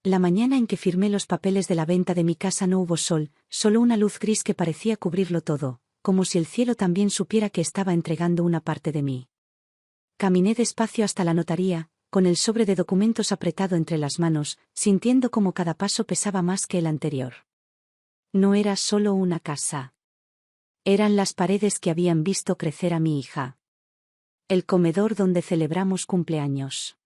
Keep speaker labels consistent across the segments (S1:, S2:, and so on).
S1: La mañana en que firmé los papeles de la venta de mi casa no hubo sol, solo una luz gris que parecía cubrirlo todo, como si el cielo también supiera que estaba entregando una parte de mí. Caminé despacio hasta la notaría, con el sobre de documentos apretado entre las manos, sintiendo como cada paso pesaba más que el anterior. No era solo una casa. Eran las paredes que habían visto crecer a mi hija. El comedor donde celebramos cumpleaños.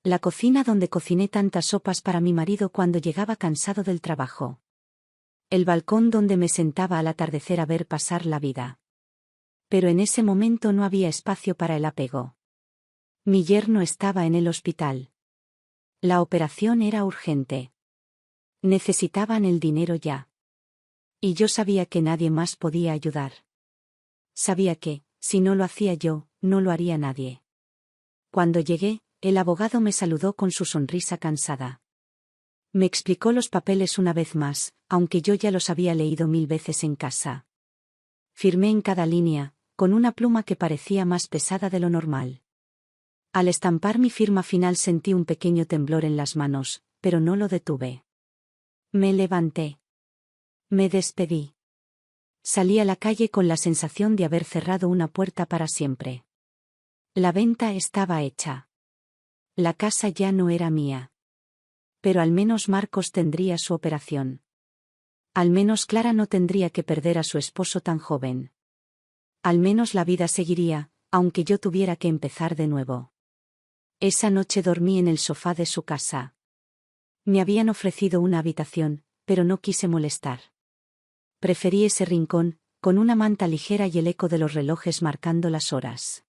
S1: La cocina donde cociné tantas sopas para mi marido cuando llegaba cansado del trabajo. El balcón donde me sentaba al atardecer a ver pasar la vida. Pero en ese momento no había espacio para el apego. Mi yerno estaba en el hospital. La operación era urgente. Necesitaban el dinero ya. Y yo sabía que nadie más podía ayudar. Sabía que, si no lo hacía yo, no lo haría nadie. Cuando llegué, el abogado me saludó con su sonrisa cansada. Me explicó los papeles una vez más, aunque yo ya los había leído 1000 veces en casa. Firmé en cada línea, con una pluma que parecía más pesada de lo normal. Al estampar mi firma final sentí un pequeño temblor en las manos, pero no lo detuve. Me levanté. Me despedí. Salí a la calle con la sensación de haber cerrado una puerta para siempre. La venta estaba hecha. La casa ya no era mía. Pero al menos Marcos tendría su operación. Al menos Clara no tendría que perder a su esposo tan joven. Al menos la vida seguiría, aunque yo tuviera que empezar de nuevo. Esa noche dormí en el sofá de su casa. Me habían ofrecido una habitación, pero no quise molestar. Preferí ese rincón, con una manta ligera y el eco de los relojes marcando las horas.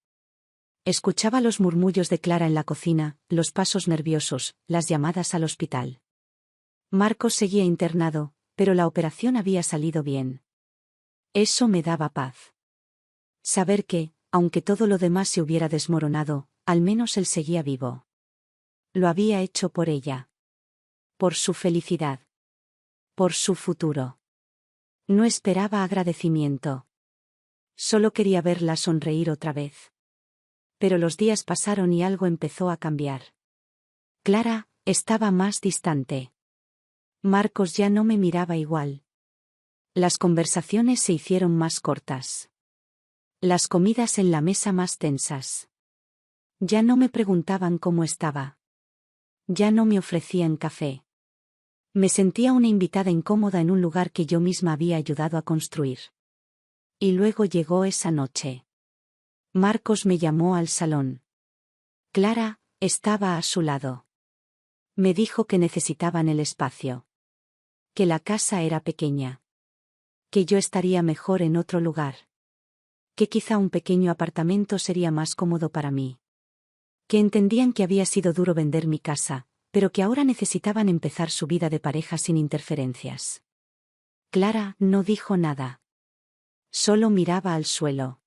S1: Escuchaba los murmullos de Clara en la cocina, los pasos nerviosos, las llamadas al hospital. Marcos seguía internado, pero la operación había salido bien. Eso me daba paz. Saber que, aunque todo lo demás se hubiera desmoronado, al menos él seguía vivo. Lo había hecho por ella. Por su felicidad. Por su futuro. No esperaba agradecimiento. Solo quería verla sonreír otra vez. Pero los días pasaron y algo empezó a cambiar. Clara estaba más distante. Marcos ya no me miraba igual. Las conversaciones se hicieron más cortas. Las comidas en la mesa más tensas. Ya no me preguntaban cómo estaba. Ya no me ofrecían café. Me sentía una invitada incómoda en un lugar que yo misma había ayudado a construir. Y luego llegó esa noche. Marcos me llamó al salón. Clara estaba a su lado. Me dijo que necesitaban el espacio. Que la casa era pequeña. Que yo estaría mejor en otro lugar. Que quizá un pequeño apartamento sería más cómodo para mí. Que entendían que había sido duro vender mi casa, pero que ahora necesitaban empezar su vida de pareja sin interferencias. Clara no dijo nada. Solo miraba al suelo.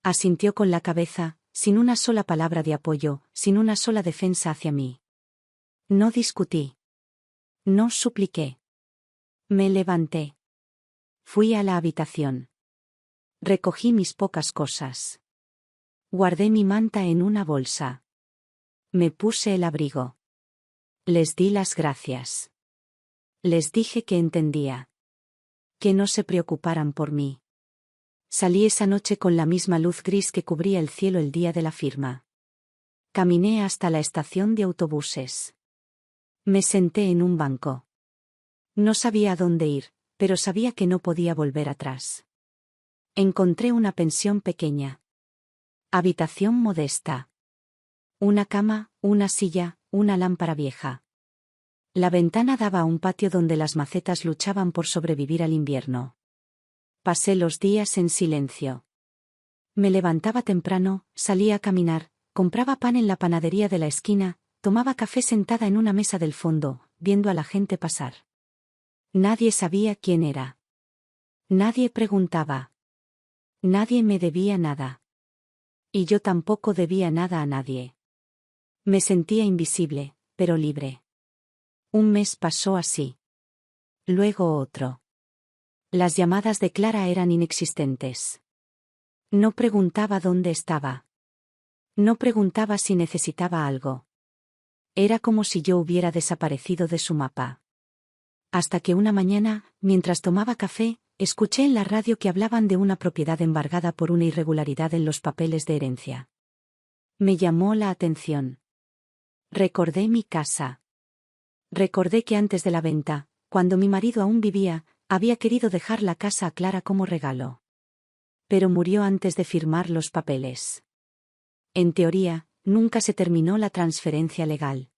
S1: Asintió con la cabeza, sin una sola palabra de apoyo, sin una sola defensa hacia mí. No discutí. No supliqué. Me levanté. Fui a la habitación. Recogí mis pocas cosas. Guardé mi manta en una bolsa. Me puse el abrigo. Les di las gracias. Les dije que entendía. Que no se preocuparan por mí. Salí esa noche con la misma luz gris que cubría el cielo el día de la firma. Caminé hasta la estación de autobuses. Me senté en un banco. No sabía a dónde ir, pero sabía que no podía volver atrás. Encontré una pensión pequeña. Habitación modesta. Una cama, una silla, una lámpara vieja. La ventana daba a un patio donde las macetas luchaban por sobrevivir al invierno. Pasé los días en silencio. Me levantaba temprano, salía a caminar, compraba pan en la panadería de la esquina, tomaba café sentada en una mesa del fondo, viendo a la gente pasar. Nadie sabía quién era. Nadie preguntaba. Nadie me debía nada. Y yo tampoco debía nada a nadie. Me sentía invisible, pero libre. Un mes pasó así. Luego otro. Las llamadas de Clara eran inexistentes. No preguntaba dónde estaba. No preguntaba si necesitaba algo. Era como si yo hubiera desaparecido de su mapa. Hasta que una mañana, mientras tomaba café, escuché en la radio que hablaban de una propiedad embargada por una irregularidad en los papeles de herencia. Me llamó la atención. Recordé mi casa. Recordé que antes de la venta, cuando mi marido aún vivía, había querido dejar la casa a Clara como regalo. Pero murió antes de firmar los papeles. En teoría, nunca se terminó la transferencia legal.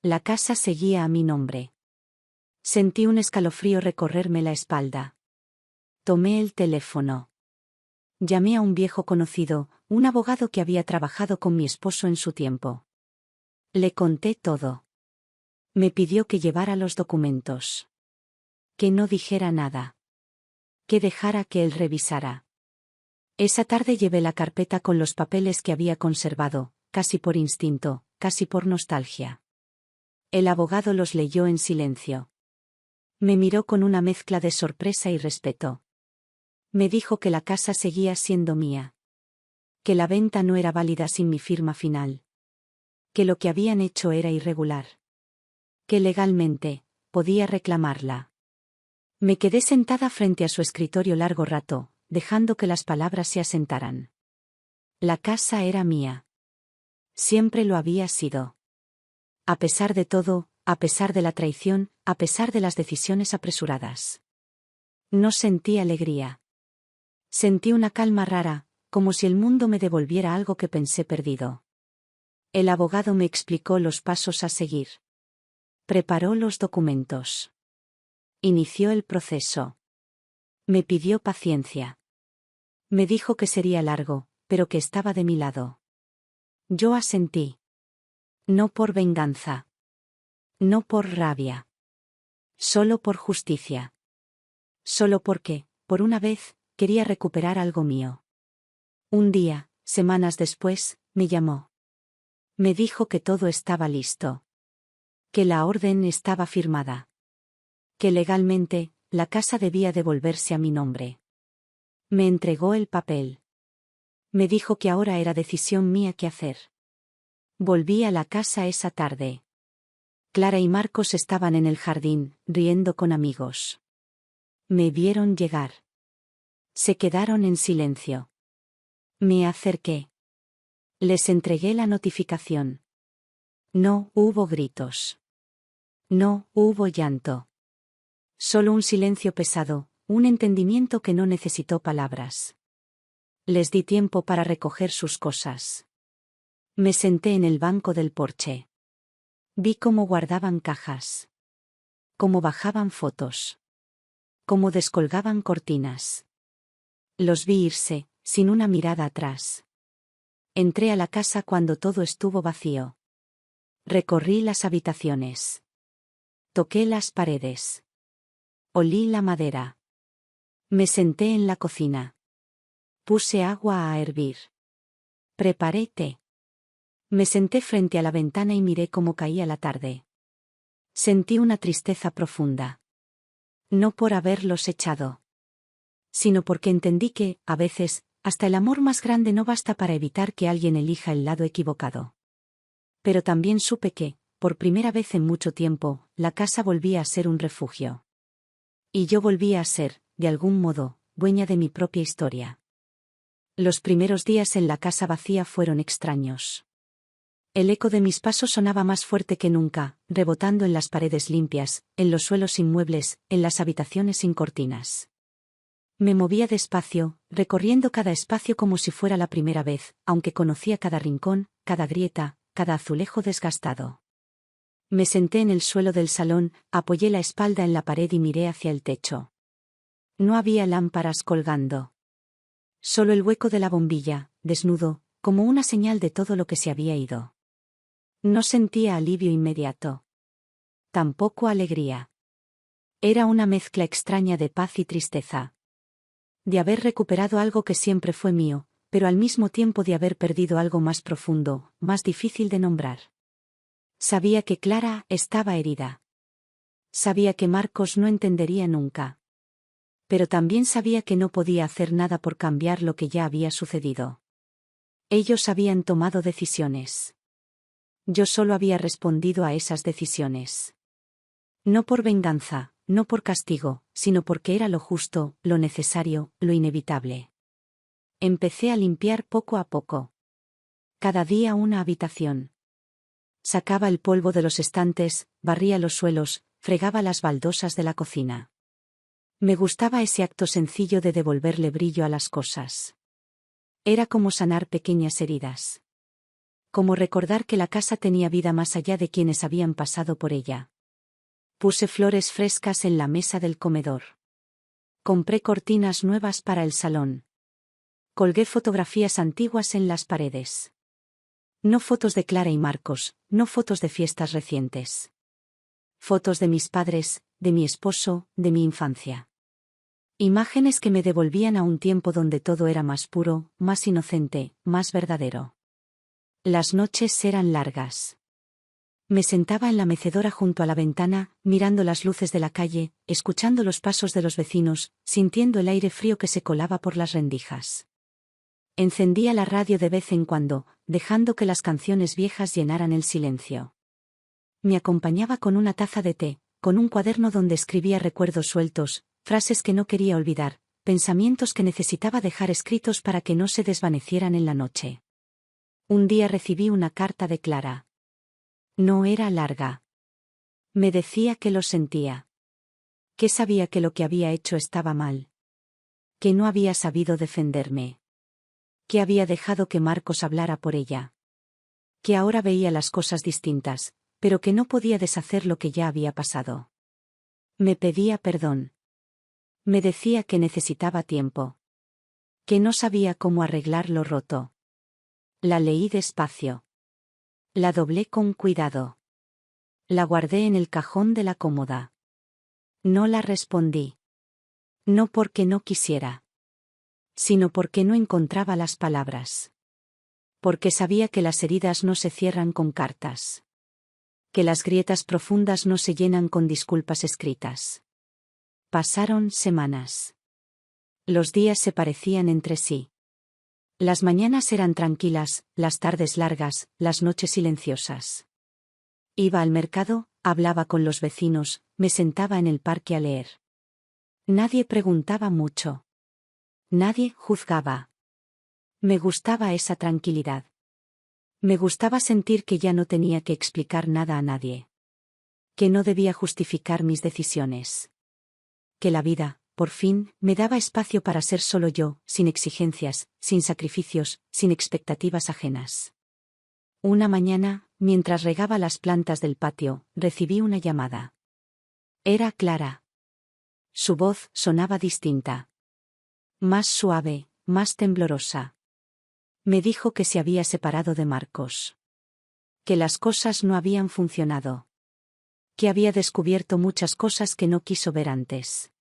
S1: La casa seguía a mi nombre. Sentí un escalofrío recorrerme la espalda. Tomé el teléfono. Llamé a un viejo conocido, un abogado que había trabajado con mi esposo en su tiempo. Le conté todo. Me pidió que llevara los documentos. Que no dijera nada. Que dejara que él revisara. Esa tarde llevé la carpeta con los papeles que había conservado, casi por instinto, casi por nostalgia. El abogado los leyó en silencio. Me miró con una mezcla de sorpresa y respeto. Me dijo que la casa seguía siendo mía. Que la venta no era válida sin mi firma final. Que lo que habían hecho era irregular. Que legalmente, podía reclamarla. Me quedé sentada frente a su escritorio largo rato, dejando que las palabras se asentaran. La casa era mía. Siempre lo había sido. A pesar de todo, a pesar de la traición, a pesar de las decisiones apresuradas. No sentí alegría. Sentí una calma rara, como si el mundo me devolviera algo que pensé perdido. El abogado me explicó los pasos a seguir. Preparó los documentos. Inició el proceso. Me pidió paciencia. Me dijo que sería largo, pero que estaba de mi lado. Yo asentí. No por venganza. No por rabia. Solo por justicia. Solo porque, por una vez, quería recuperar algo mío. Un día, semanas después, me llamó. Me dijo que todo estaba listo. Que la orden estaba firmada. Que legalmente, la casa debía devolverse a mi nombre. Me entregó el papel. Me dijo que ahora era decisión mía qué hacer. Volví a la casa esa tarde. Clara y Marcos estaban en el jardín, riendo con amigos. Me vieron llegar. Se quedaron en silencio. Me acerqué. Les entregué la notificación. No hubo gritos. No hubo llanto. Solo un silencio pesado, un entendimiento que no necesitó palabras. Les di tiempo para recoger sus cosas. Me senté en el banco del porche. Vi cómo guardaban cajas. Cómo bajaban fotos. Cómo descolgaban cortinas. Los vi irse, sin una mirada atrás. Entré a la casa cuando todo estuvo vacío. Recorrí las habitaciones. Toqué las paredes. Olí la madera. Me senté en la cocina. Puse agua a hervir. Preparé té. Me senté frente a la ventana y miré cómo caía la tarde. Sentí una tristeza profunda. No por haberlos echado. Sino porque entendí que, a veces, hasta el amor más grande no basta para evitar que alguien elija el lado equivocado. Pero también supe que, por primera vez en mucho tiempo, la casa volvía a ser un refugio. Y yo volvía a ser, de algún modo, dueña de mi propia historia. Los primeros días en la casa vacía fueron extraños. El eco de mis pasos sonaba más fuerte que nunca, rebotando en las paredes limpias, en los suelos sin muebles, en las habitaciones sin cortinas. Me movía despacio, recorriendo cada espacio como si fuera la primera vez, aunque conocía cada rincón, cada grieta, cada azulejo desgastado. Me senté en el suelo del salón, apoyé la espalda en la pared y miré hacia el techo. No había lámparas colgando. Solo el hueco de la bombilla, desnudo, como una señal de todo lo que se había ido. No sentía alivio inmediato. Tampoco alegría. Era una mezcla extraña de paz y tristeza. De haber recuperado algo que siempre fue mío, pero al mismo tiempo de haber perdido algo más profundo, más difícil de nombrar. Sabía que Clara estaba herida. Sabía que Marcos no entendería nunca. Pero también sabía que no podía hacer nada por cambiar lo que ya había sucedido. Ellos habían tomado decisiones. Yo solo había respondido a esas decisiones. No por venganza, no por castigo, sino porque era lo justo, lo necesario, lo inevitable. Empecé a limpiar poco a poco. Cada día una habitación. Sacaba el polvo de los estantes, barría los suelos, fregaba las baldosas de la cocina. Me gustaba ese acto sencillo de devolverle brillo a las cosas. Era como sanar pequeñas heridas. Como recordar que la casa tenía vida más allá de quienes habían pasado por ella. Puse flores frescas en la mesa del comedor. Compré cortinas nuevas para el salón. Colgué fotografías antiguas en las paredes. No fotos de Clara y Marcos, no fotos de fiestas recientes. Fotos de mis padres, de mi esposo, de mi infancia. Imágenes que me devolvían a un tiempo donde todo era más puro, más inocente, más verdadero. Las noches eran largas. Me sentaba en la mecedora junto a la ventana, mirando las luces de la calle, escuchando los pasos de los vecinos, sintiendo el aire frío que se colaba por las rendijas. Encendía la radio de vez en cuando, dejando que las canciones viejas llenaran el silencio. Me acompañaba con una taza de té, con un cuaderno donde escribía recuerdos sueltos, frases que no quería olvidar, pensamientos que necesitaba dejar escritos para que no se desvanecieran en la noche. Un día recibí una carta de Clara. No era larga. Me decía que lo sentía. Que sabía que lo que había hecho estaba mal. Que no había sabido defenderme. Que había dejado que Marcos hablara por ella. Que ahora veía las cosas distintas, pero que no podía deshacer lo que ya había pasado. Me pedía perdón. Me decía que necesitaba tiempo. Que no sabía cómo arreglar lo roto. La leí despacio. La doblé con cuidado. La guardé en el cajón de la cómoda. No la respondí. No porque no quisiera. Sino porque no encontraba las palabras. Porque sabía que las heridas no se cierran con cartas. Que las grietas profundas no se llenan con disculpas escritas. Pasaron semanas. Los días se parecían entre sí. Las mañanas eran tranquilas, las tardes largas, las noches silenciosas. Iba al mercado, hablaba con los vecinos, me sentaba en el parque a leer. Nadie preguntaba mucho. Nadie juzgaba. Me gustaba esa tranquilidad. Me gustaba sentir que ya no tenía que explicar nada a nadie. Que no debía justificar mis decisiones. Que la vida, por fin, me daba espacio para ser solo yo, sin exigencias, sin sacrificios, sin expectativas ajenas. Una mañana, mientras regaba las plantas del patio, recibí una llamada. Era Clara. Su voz sonaba distinta. Más suave, más temblorosa. Me dijo que se había separado de Marcos. Que las cosas no habían funcionado. Que había descubierto muchas cosas que no quiso ver antes.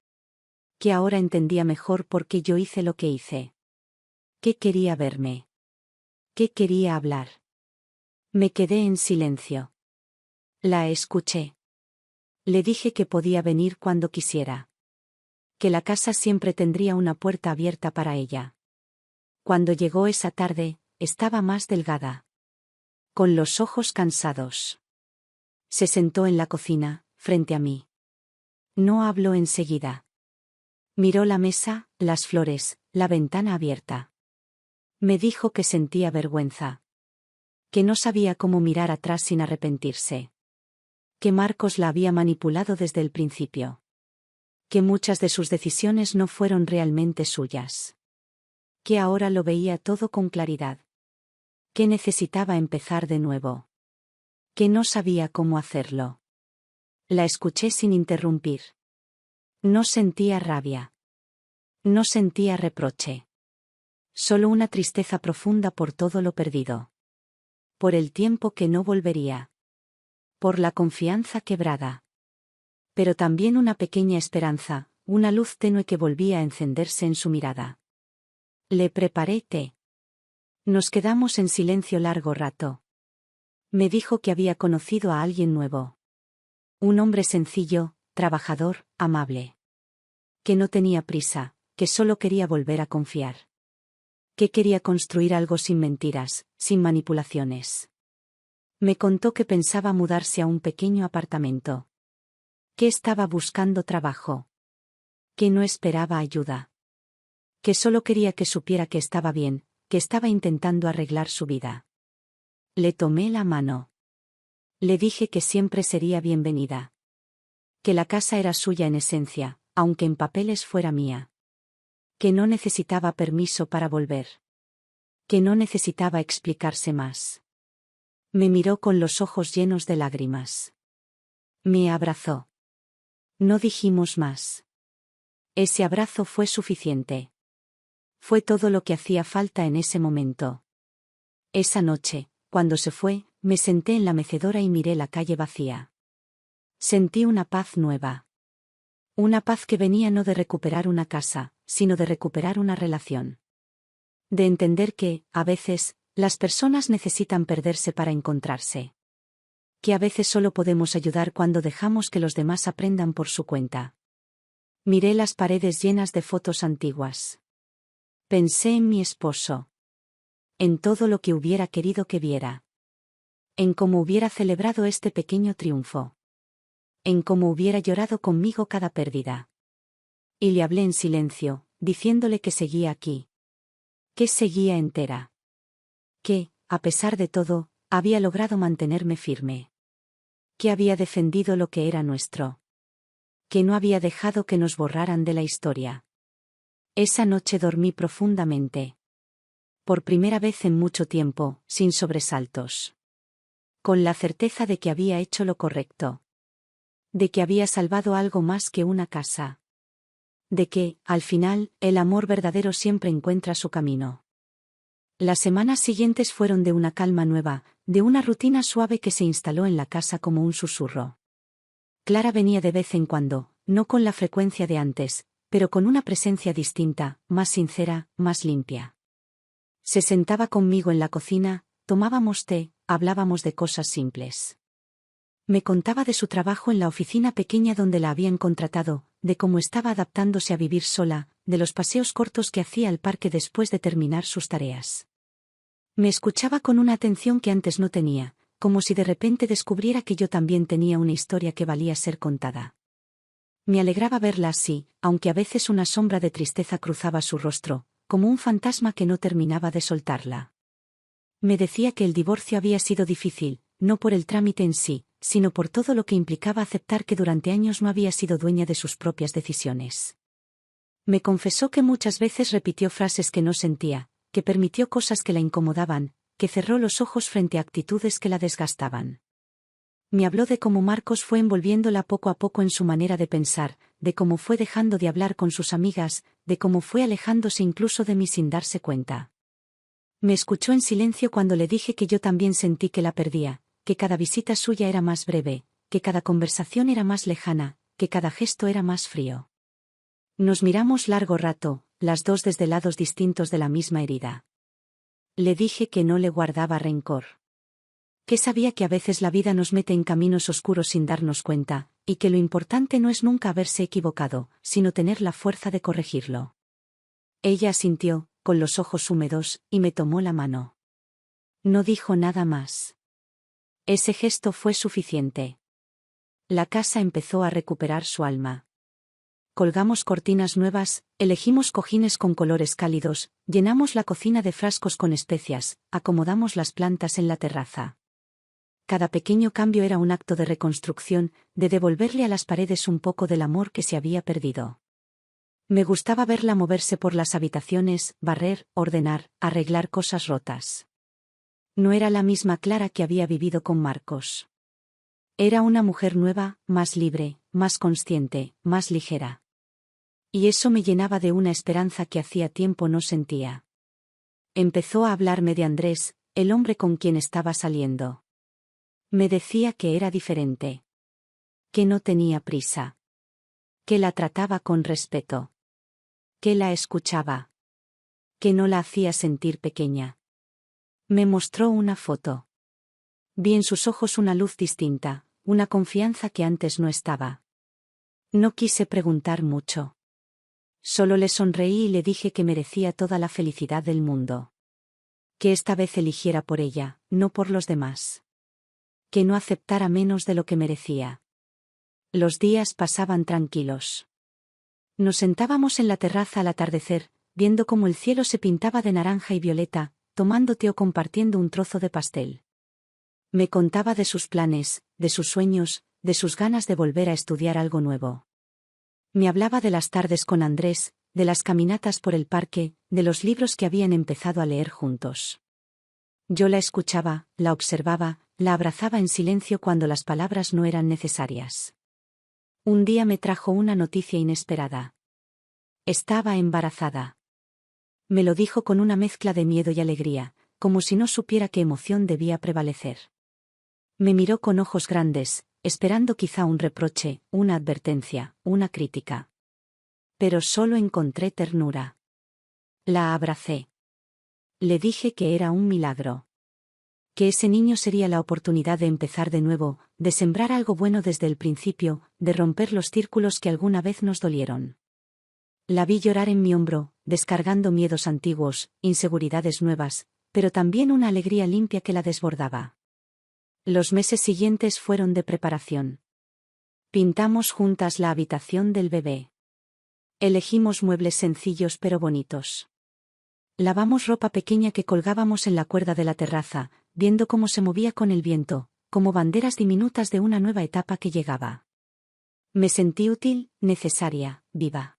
S1: Que ahora entendía mejor por qué yo hice lo que hice. Que quería verme. Que quería hablar. Me quedé en silencio. La escuché. Le dije que podía venir cuando quisiera. Que la casa siempre tendría una puerta abierta para ella. Cuando llegó esa tarde, estaba más delgada. Con los ojos cansados. Se sentó en la cocina, frente a mí. No habló enseguida. Miró la mesa, las flores, la ventana abierta. Me dijo que sentía vergüenza. Que no sabía cómo mirar atrás sin arrepentirse. Que Marcos la había manipulado desde el principio. Que muchas de sus decisiones no fueron realmente suyas. Que ahora lo veía todo con claridad. Que necesitaba empezar de nuevo. Que no sabía cómo hacerlo. La escuché sin interrumpir. No sentía rabia. No sentía reproche. Solo una tristeza profunda por todo lo perdido. Por el tiempo que no volvería. Por la confianza quebrada. Pero también una pequeña esperanza, una luz tenue que volvía a encenderse en su mirada. Le preparé té. Nos quedamos en silencio largo rato. Me dijo que había conocido a alguien nuevo. Un hombre sencillo, trabajador, amable. Que no tenía prisa, que solo quería volver a confiar. Que quería construir algo sin mentiras, sin manipulaciones. Me contó que pensaba mudarse a un pequeño apartamento. Que estaba buscando trabajo. Que no esperaba ayuda. Que solo quería que supiera que estaba bien, que estaba intentando arreglar su vida. Le tomé la mano. Le dije que siempre sería bienvenida. Que la casa era suya en esencia, aunque en papeles fuera mía. Que no necesitaba permiso para volver. Que no necesitaba explicarse más. Me miró con los ojos llenos de lágrimas. Me abrazó. No dijimos más. Ese abrazo fue suficiente. Fue todo lo que hacía falta en ese momento. Esa noche, cuando se fue, me senté en la mecedora y miré la calle vacía. Sentí una paz nueva. Una paz que venía no de recuperar una casa, sino de recuperar una relación. De entender que, a veces, las personas necesitan perderse para encontrarse. Que a veces solo podemos ayudar cuando dejamos que los demás aprendan por su cuenta. Miré las paredes llenas de fotos antiguas. Pensé en mi esposo. En todo lo que hubiera querido que viera. En cómo hubiera celebrado este pequeño triunfo. En cómo hubiera llorado conmigo cada pérdida. Y le hablé en silencio, diciéndole que seguía aquí. Que seguía entera. Que, a pesar de todo, había logrado mantenerme firme. Que había defendido lo que era nuestro. Que no había dejado que nos borraran de la historia. Esa noche dormí profundamente. Por primera vez en mucho tiempo, sin sobresaltos. Con la certeza de que había hecho lo correcto. De que había salvado algo más que una casa. De que, al final, el amor verdadero siempre encuentra su camino. Las semanas siguientes fueron de una calma nueva, de una rutina suave que se instaló en la casa como un susurro. Clara venía de vez en cuando, no con la frecuencia de antes, pero con una presencia distinta, más sincera, más limpia. Se sentaba conmigo en la cocina, tomábamos té, hablábamos de cosas simples. Me contaba de su trabajo en la oficina pequeña donde la habían contratado, de cómo estaba adaptándose a vivir sola, de los paseos cortos que hacía al parque después de terminar sus tareas. Me escuchaba con una atención que antes no tenía, como si de repente descubriera que yo también tenía una historia que valía ser contada. Me alegraba verla así, aunque a veces una sombra de tristeza cruzaba su rostro, como un fantasma que no terminaba de soltarla. Me decía que el divorcio había sido difícil, no por el trámite en sí, sino por todo lo que implicaba aceptar que durante años no había sido dueña de sus propias decisiones. Me confesó que muchas veces repitió frases que no sentía, que permitió cosas que la incomodaban, que cerró los ojos frente a actitudes que la desgastaban. Me habló de cómo Marcos fue envolviéndola poco a poco en su manera de pensar, de cómo fue dejando de hablar con sus amigas, de cómo fue alejándose incluso de mí sin darse cuenta. Me escuchó en silencio cuando le dije que yo también sentí que la perdía, que cada visita suya era más breve, que cada conversación era más lejana, que cada gesto era más frío. Nos miramos largo rato, las dos desde lados distintos de la misma herida. Le dije que no le guardaba rencor. Que sabía que a veces la vida nos mete en caminos oscuros sin darnos cuenta, y que lo importante no es nunca haberse equivocado, sino tener la fuerza de corregirlo. Ella asintió, con los ojos húmedos, y me tomó la mano. No dijo nada más. Ese gesto fue suficiente. La casa empezó a recuperar su alma. Colgamos cortinas nuevas, elegimos cojines con colores cálidos, llenamos la cocina de frascos con especias, acomodamos las plantas en la terraza. Cada pequeño cambio era un acto de reconstrucción, de devolverle a las paredes un poco del amor que se había perdido. Me gustaba verla moverse por las habitaciones, barrer, ordenar, arreglar cosas rotas. No era la misma Clara que había vivido con Marcos. Era una mujer nueva, más libre, más consciente, más ligera. Y eso me llenaba de una esperanza que hacía tiempo no sentía. Empezó a hablarme de Andrés, el hombre con quien estaba saliendo. Me decía que era diferente. Que no tenía prisa. Que la trataba con respeto. Que la escuchaba. Que no la hacía sentir pequeña. Me mostró una foto. Vi en sus ojos una luz distinta, una confianza que antes no estaba. No quise preguntar mucho. Solo le sonreí y le dije que merecía toda la felicidad del mundo. Que esta vez eligiera por ella, no por los demás. que no aceptara menos de lo que merecía. Los días pasaban tranquilos. Nos sentábamos en la terraza al atardecer, viendo cómo el cielo se pintaba de naranja y violeta, tomando té o compartiendo un trozo de pastel. Me contaba de sus planes, de sus sueños, de sus ganas de volver a estudiar algo nuevo. Me hablaba de las tardes con Andrés, de las caminatas por el parque, de los libros que habían empezado a leer juntos. Yo la escuchaba, la observaba, la abrazaba en silencio cuando las palabras no eran necesarias. Un día me trajo una noticia inesperada. Estaba embarazada. Me lo dijo con una mezcla de miedo y alegría, como si no supiera qué emoción debía prevalecer. Me miró con ojos grandes, esperando quizá un reproche, una advertencia, una crítica. Pero solo encontré ternura. La abracé. Le dije que era un milagro. Que ese niño sería la oportunidad de empezar de nuevo, de sembrar algo bueno desde el principio, de romper los círculos que alguna vez nos dolieron. La vi llorar en mi hombro, descargando miedos antiguos, inseguridades nuevas, pero también una alegría limpia que la desbordaba. Los meses siguientes fueron de preparación. Pintamos juntas la habitación del bebé. Elegimos muebles sencillos pero bonitos. Lavamos ropa pequeña que colgábamos en la cuerda de la terraza, viendo cómo se movía con el viento, como banderas diminutas de una nueva etapa que llegaba. Me sentí útil, necesaria, viva.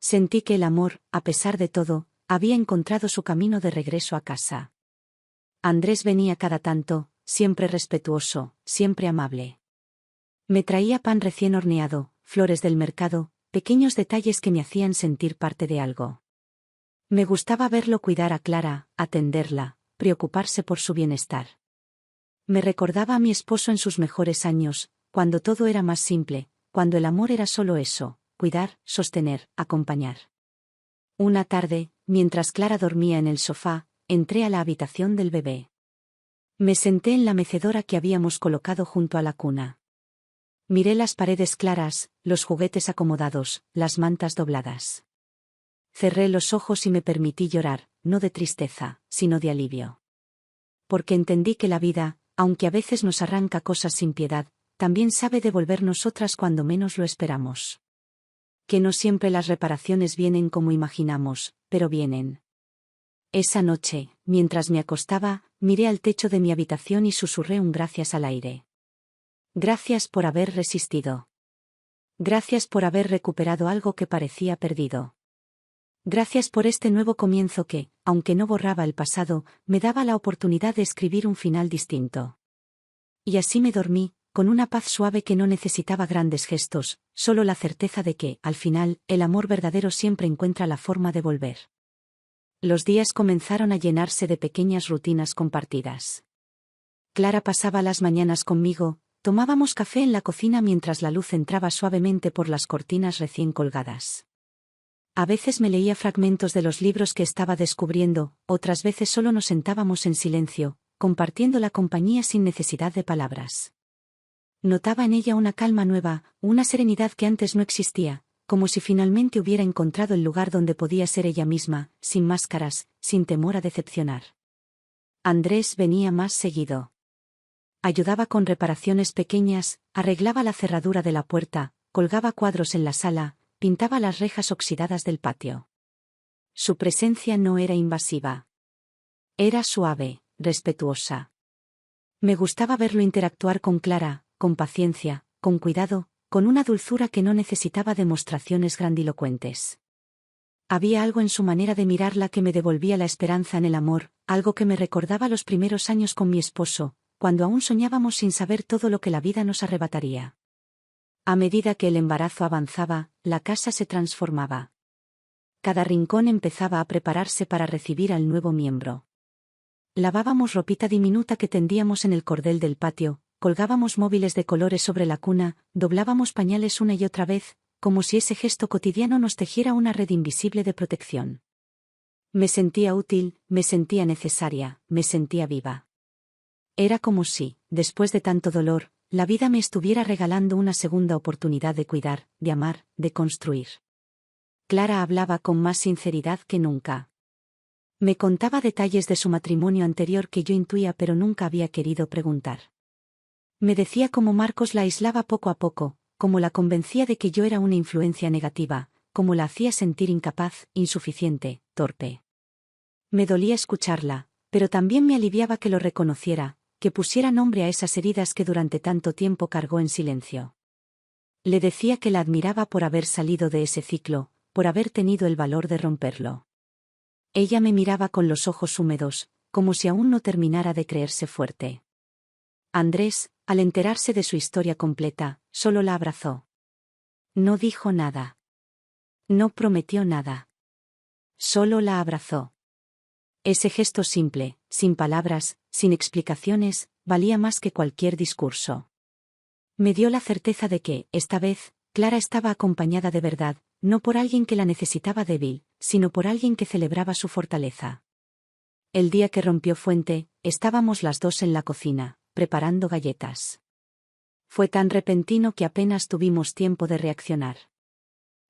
S1: Sentí que el amor, a pesar de todo, había encontrado su camino de regreso a casa. Andrés venía cada tanto, siempre respetuoso, siempre amable. Me traía pan recién horneado, flores del mercado, pequeños detalles que me hacían sentir parte de algo. Me gustaba verlo cuidar a Clara, atenderla, preocuparse por su bienestar. Me recordaba a mi esposo en sus mejores años, cuando todo era más simple, cuando el amor era solo eso, cuidar, sostener, acompañar. Una tarde, mientras Clara dormía en el sofá, entré a la habitación del bebé. Me senté en la mecedora que habíamos colocado junto a la cuna. Miré las paredes claras, los juguetes acomodados, las mantas dobladas. Cerré los ojos y me permití llorar, no de tristeza, sino de alivio. Porque entendí que la vida, aunque a veces nos arranca cosas sin piedad, también sabe devolvernos otras cuando menos lo esperamos. Que no siempre las reparaciones vienen como imaginamos, pero vienen. Esa noche, mientras me acostaba, miré al techo de mi habitación y susurré un gracias al aire. Gracias por haber resistido. Gracias por haber recuperado algo que parecía perdido. Gracias por este nuevo comienzo que, aunque no borraba el pasado, me daba la oportunidad de escribir un final distinto. Y así me dormí, con una paz suave que no necesitaba grandes gestos, solo la certeza de que, al final, el amor verdadero siempre encuentra la forma de volver. Los días comenzaron a llenarse de pequeñas rutinas compartidas. Clara pasaba las mañanas conmigo, tomábamos café en la cocina mientras la luz entraba suavemente por las cortinas recién colgadas. A veces me leía fragmentos de los libros que estaba descubriendo, otras veces solo nos sentábamos en silencio, compartiendo la compañía sin necesidad de palabras. Notaba en ella una calma nueva, una serenidad que antes no existía, como si finalmente hubiera encontrado el lugar donde podía ser ella misma, sin máscaras, sin temor a decepcionar. Andrés venía más seguido. Ayudaba con reparaciones pequeñas, arreglaba la cerradura de la puerta, colgaba cuadros en la sala, pintaba las rejas oxidadas del patio. Su presencia no era invasiva. Era suave, respetuosa. Me gustaba verlo interactuar con Clara, con paciencia, con cuidado, con una dulzura que no necesitaba demostraciones grandilocuentes. Había algo en su manera de mirarla que me devolvía la esperanza en el amor, algo que me recordaba los primeros años con mi esposo, cuando aún soñábamos sin saber todo lo que la vida nos arrebataría. A medida que el embarazo avanzaba, la casa se transformaba. Cada rincón empezaba a prepararse para recibir al nuevo miembro. Lavábamos ropita diminuta que tendíamos en el cordel del patio, colgábamos móviles de colores sobre la cuna, doblábamos pañales una y otra vez, como si ese gesto cotidiano nos tejiera una red invisible de protección. Me sentía útil, me sentía necesaria, me sentía viva. Era como si, después de tanto dolor, la vida me estuviera regalando una segunda oportunidad de cuidar, de amar, de construir. Clara hablaba con más sinceridad que nunca. Me contaba detalles de su matrimonio anterior que yo intuía pero nunca había querido preguntar. Me decía cómo Marcos la aislaba poco a poco, cómo la convencía de que yo era una influencia negativa, cómo la hacía sentir incapaz, insuficiente, torpe. Me dolía escucharla, pero también me aliviaba que lo reconociera, que pusiera nombre a esas heridas que durante tanto tiempo cargó en silencio. Le decía que la admiraba por haber salido de ese ciclo, por haber tenido el valor de romperlo. Ella me miraba con los ojos húmedos, como si aún no terminara de creerse fuerte. Andrés, al enterarse de su historia completa, solo la abrazó. No dijo nada. No prometió nada. Solo la abrazó. Ese gesto simple, sin palabras, sin explicaciones, valía más que cualquier discurso. Me dio la certeza de que, esta vez, Clara estaba acompañada de verdad, no por alguien que la necesitaba débil, sino por alguien que celebraba su fortaleza. El día que rompió Fuente, estábamos las dos en la cocina, preparando galletas. Fue tan repentino que apenas tuvimos tiempo de reaccionar.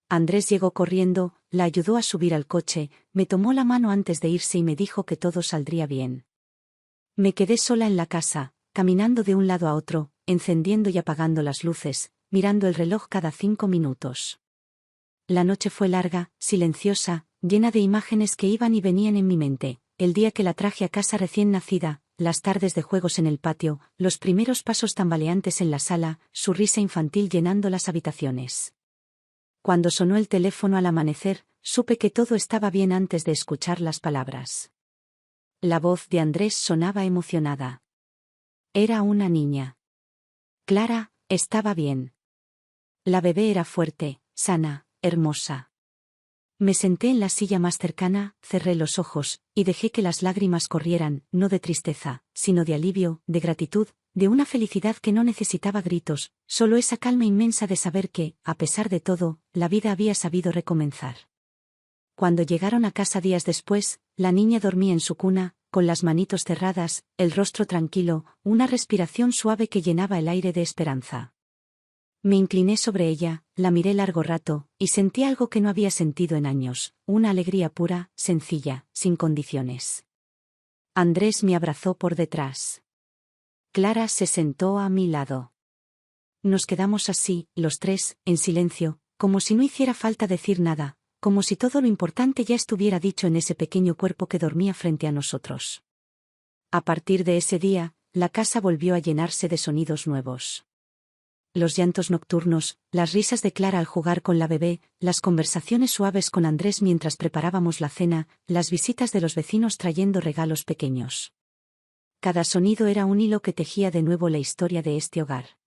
S1: Andrés llegó corriendo, la ayudó a subir al coche, me tomó la mano antes de irse y me dijo que todo saldría bien. Me quedé sola en la casa, caminando de un lado a otro, encendiendo y apagando las luces, mirando el reloj cada 5 minutos. La noche fue larga, silenciosa, llena de imágenes que iban y venían en mi mente, el día que la traje a casa recién nacida, las tardes de juegos en el patio, los primeros pasos tambaleantes en la sala, su risa infantil llenando las habitaciones. Cuando sonó el teléfono al amanecer, supe que todo estaba bien antes de escuchar las palabras. La voz de Andrés sonaba emocionada. Era una niña. Clara, estaba bien. La bebé era fuerte, sana, hermosa. Me senté en la silla más cercana, cerré los ojos, y dejé que las lágrimas corrieran, no de tristeza, sino de alivio, de gratitud, de una felicidad que no necesitaba gritos, solo esa calma inmensa de saber que, a pesar de todo, la vida había sabido recomenzar. Cuando llegaron a casa días después, la niña dormía en su cuna, con las manitos cerradas, el rostro tranquilo, una respiración suave que llenaba el aire de esperanza. Me incliné sobre ella, la miré largo rato, y sentí algo que no había sentido en años, una alegría pura, sencilla, sin condiciones. Andrés me abrazó por detrás. Clara se sentó a mi lado. Nos quedamos así, los tres, en silencio, como si no hiciera falta decir nada, como si todo lo importante ya estuviera dicho en ese pequeño cuerpo que dormía frente a nosotros. A partir de ese día, la casa volvió a llenarse de sonidos nuevos. Los llantos nocturnos, las risas de Clara al jugar con la bebé, las conversaciones suaves con Andrés mientras preparábamos la cena, las visitas de los vecinos trayendo regalos pequeños. Cada sonido era un hilo que tejía de nuevo la historia de este hogar.